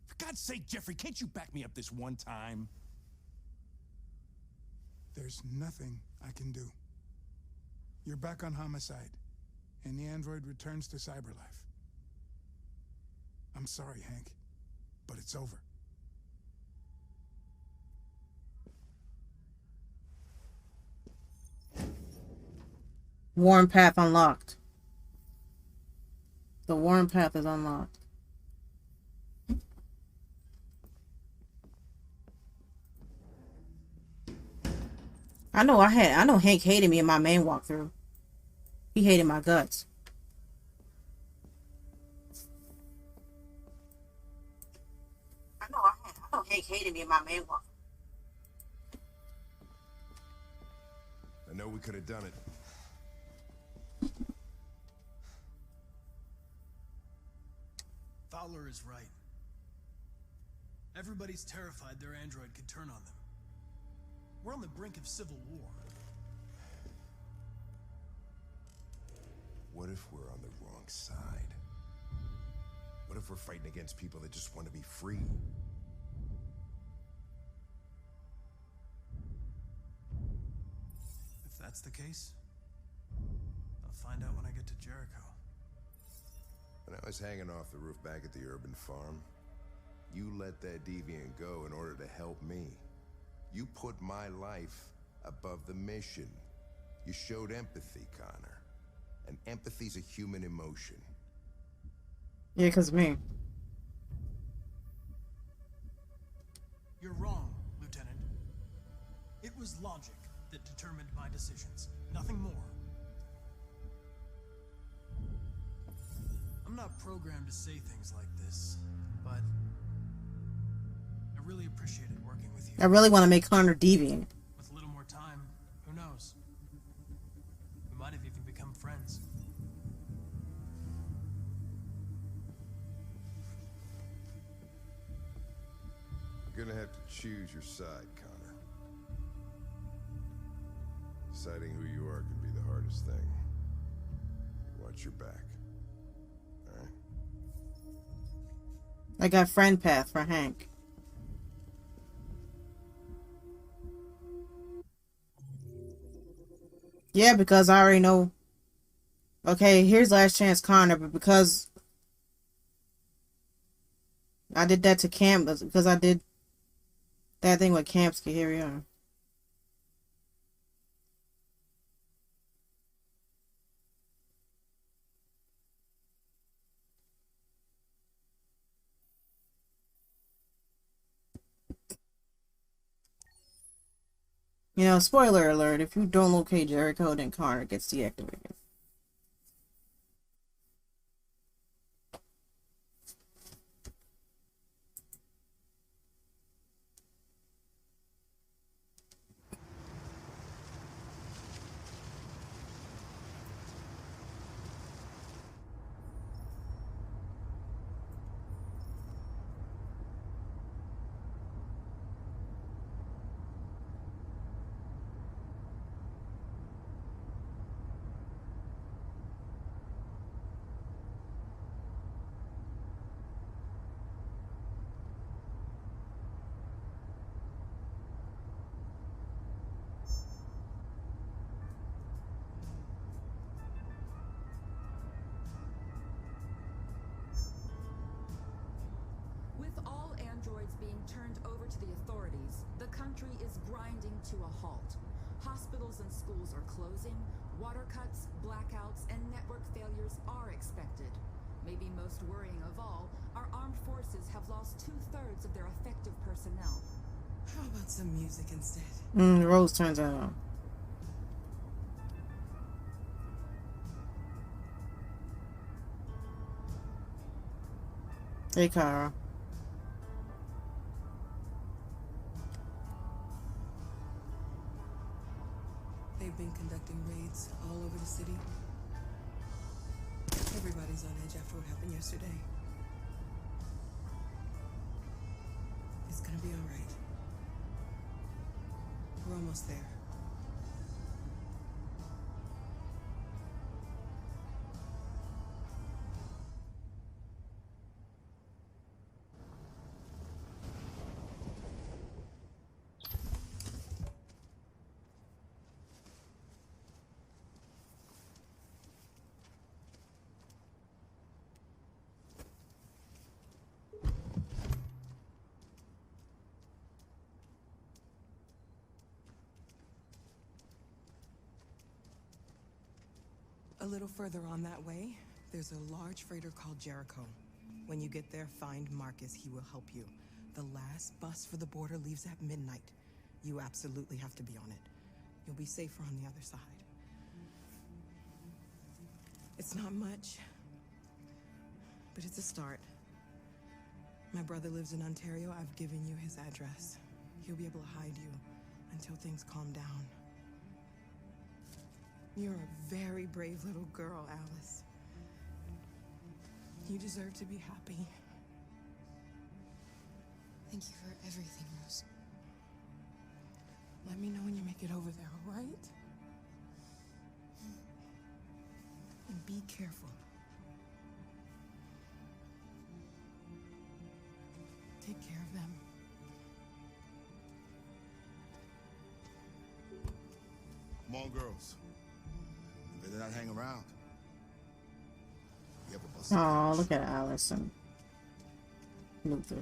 F: For God's sake, Jeffrey, can't you back me up this one time?
U: There's nothing I can do. You're back on homicide, and the android returns to CyberLife. I'm sorry, Hank, but it's over.
B: Warren path unlocked. The Warren path is unlocked. I know Hank hated me in my main walkthrough. He hated my guts. I know Hank hated me in my main walkthrough.
F: I know we could have done it.
N: Fowler is right. Everybody's terrified their android could turn on them. We're on the brink of civil war.
F: What if we're on the wrong side? What if we're fighting against people that just want to be free?
N: If that's the case, I'll find out when I get to Jericho.
F: When I was hanging off the roof back at the urban farm, you let that deviant go in order to help me. You put my life above the mission. You showed empathy, Connor. And empathy's a human emotion.
B: Yeah, 'cause me.
N: You're wrong, Lieutenant. It was logic that determined my decisions, nothing more. I'm not programmed to say things like this, but I really appreciated working with you.
B: I really want to make Connor deviant.
N: With a little more time, who knows? We might have even become friends.
F: You're gonna have to choose your side, Connor. Deciding who you are can be the hardest thing. Watch your back. Alright?
B: I got friend path for Hank. Yeah, because I already know. Okay, here's last chance Connor, but because I did that to Cam, because I did that thing with Kamski, here we are. You know, spoiler alert, if you don't locate Jericho, then Connor gets deactivated.
M: the authorities, the country is grinding to a halt. Hospitals and schools are closing, water cuts, blackouts, and network failures are expected. Maybe most worrying of all, our armed forces have lost 2/3 of their effective personnel.
E: How about some music instead?
B: Rose turns out. Hey, Kara.
E: They've been conducting raids all over the city. Everybody's on edge after what happened yesterday. It's gonna be all right. We're almost there. A little further on that way, there's a large freighter called Jericho. When you get there, find Marcus. He will help you. The last bus for the border leaves at midnight. You absolutely have to be on it. You'll be safer on the other side. It's not much, but it's a start. My brother lives in Ontario. I've given you his address. He'll be able to hide you until things calm down. You're a very brave little girl, Alice. You deserve to be happy.
G: Thank you for everything, Rose.
E: Let me know when you make it over there, all right? And be careful. Take care of them.
D: Come on, girls. You better not hang around. You ever bust
B: Oh, look at Alice and Luther.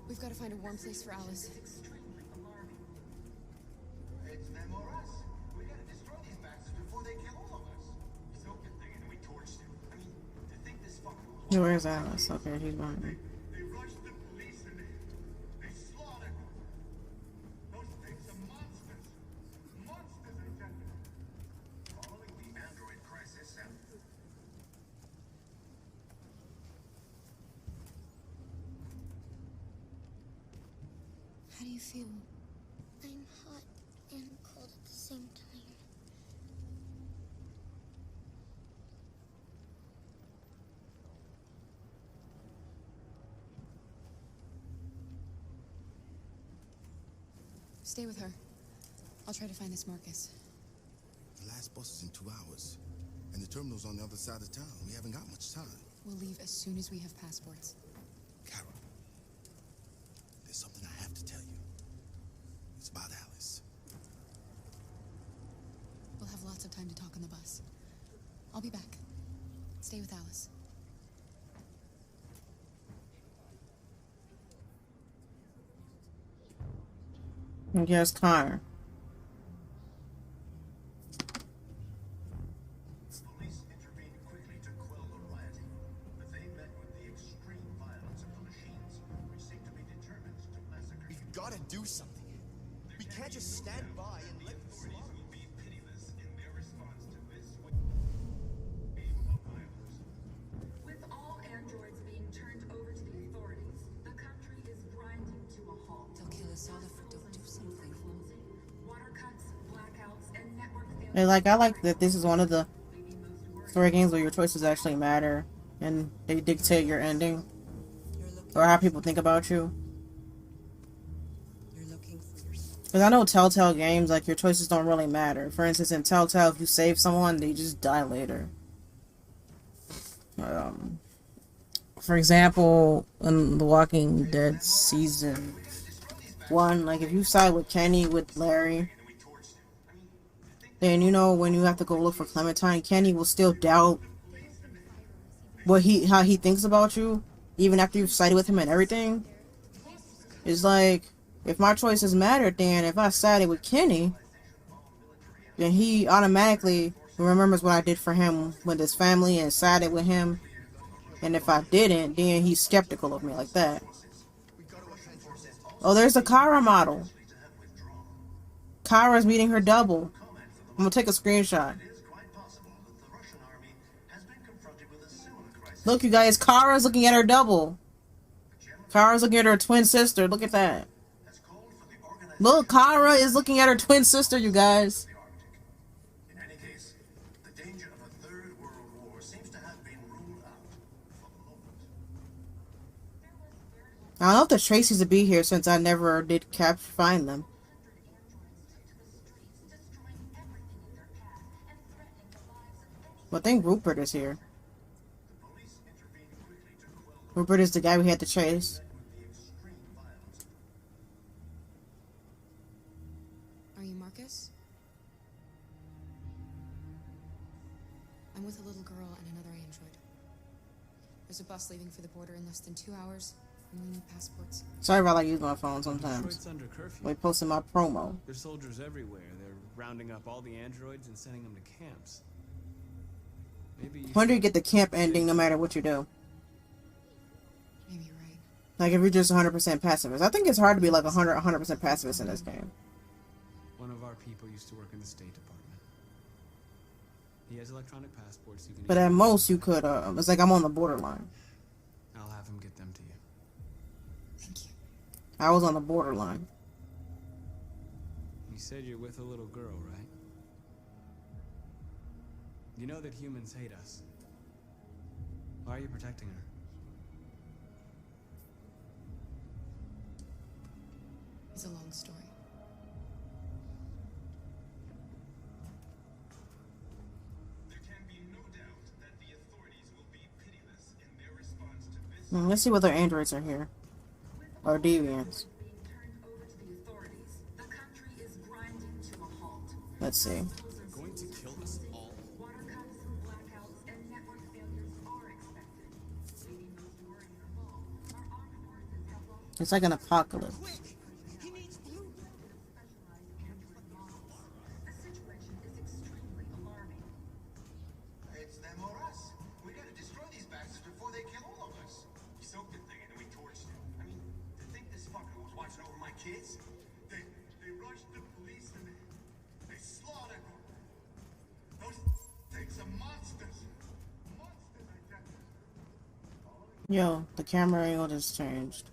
G: We've got to find a warm place for Alice.
S: It's them or us. We gotta destroy these bastards before they kill all of us. So good thing and we torched him. I mean, to think this fucking...
B: Yeah, where's Alice? Okay, he's running.
S: They rushed the police and they slaughtered them. Those things are monsters. Monsters, I tell you. Following the android crisis and...
P: How do you feel? I'm hot and cold at the same time.
G: Stay with her. I'll try to find this Marcus.
D: The last bus is in 2 hours. And the terminal's on the other side of town. We haven't got much time.
G: We'll leave as soon as we have passports.
D: Kara, there's something I have to tell you. It's about Alice.
G: lots of time to talk on the bus. I'll be back. Stay with Alice.
B: Yes, Connor.
S: Police intervened quickly to quell the rioting, but they met with the extreme violence of the machines, which seem to be determined to massacre.
I: We've got to do something. We can't just stand by and let them slaughter.
S: Will be pitiless in their response to this wave of violence.
M: With all androids being turned over to the authorities, the country is grinding to a halt.
G: They'll kill us all if we don't do something.
M: Water cuts, blackouts, and network failures.
B: And like, I like that this is one of the story games where your choices actually matter and they dictate your ending or how people think about you. Because I know Telltale games, like, your choices don't really matter. For instance, in Telltale, if you save someone, they just die later. For example, in The Walking Dead Season 1, like, if you side with Kenny, with Larry, then, you know, when you have to go look for Clementine, Kenny will still doubt how he thinks about you, even after you've sided with him and everything. It's like, if my choices mattered, then if I sided with Kenny, then he automatically remembers what I did for him with his family and sided with him. And if I didn't, then he's skeptical of me like that. Oh, there's the Kara model. Kara's meeting her double. I'm gonna take a screenshot. Look, you guys, Kara's looking at her double. Kara's looking at her twin sister. Look at that. Look, Kara is looking at her twin sister, you guys.
S: In any case, the danger of a third world war seems to have been ruled out for the moment.
B: I don't know if the Tracy's to be here since I never did find them. But I think Rupert is here. Rupert is the guy we had to chase.
G: Are you Marcus? I'm with a little girl and another android. There's a bus leaving for the border in less than 2 hours, and we need passports.
B: Sorry about I use my phone sometimes.
J: Detroit's under curfew.
B: We posted my promo.
J: There's soldiers everywhere. They're rounding up all the androids and sending them to camps. Maybe
B: When do you get the camp ending no matter what you do?
G: Maybe you're right.
B: Like if you're just 100% pacifist. I think it's hard to be like 100% pacifist in this game.
J: One of our people used to work in the State Department. He has electronic passports. You can
B: But at most you could, it's like I'm on the borderline.
J: I'll have him get them to you.
G: Thank you.
B: I was on the borderline.
J: You said you're with a little girl, right? You know that humans hate us. Why are you protecting her?
G: It's a long story.
S: There can be no doubt that the authorities will be pitiless in their response to this.
B: Let's see whether androids are here. Or deviants. Let's see.
I: They're going to kill us all.
B: It's like an apocalypse.
S: It's them or us. We gotta destroy these bastards before they kill all of us. You soaked the thing and then we torched it. I mean, to think this fucker was watching over my kids? They rushed the police and they slaughtered them. Those things are monsters. Monsters, I tell you.
B: Yo, the camera angle just changed.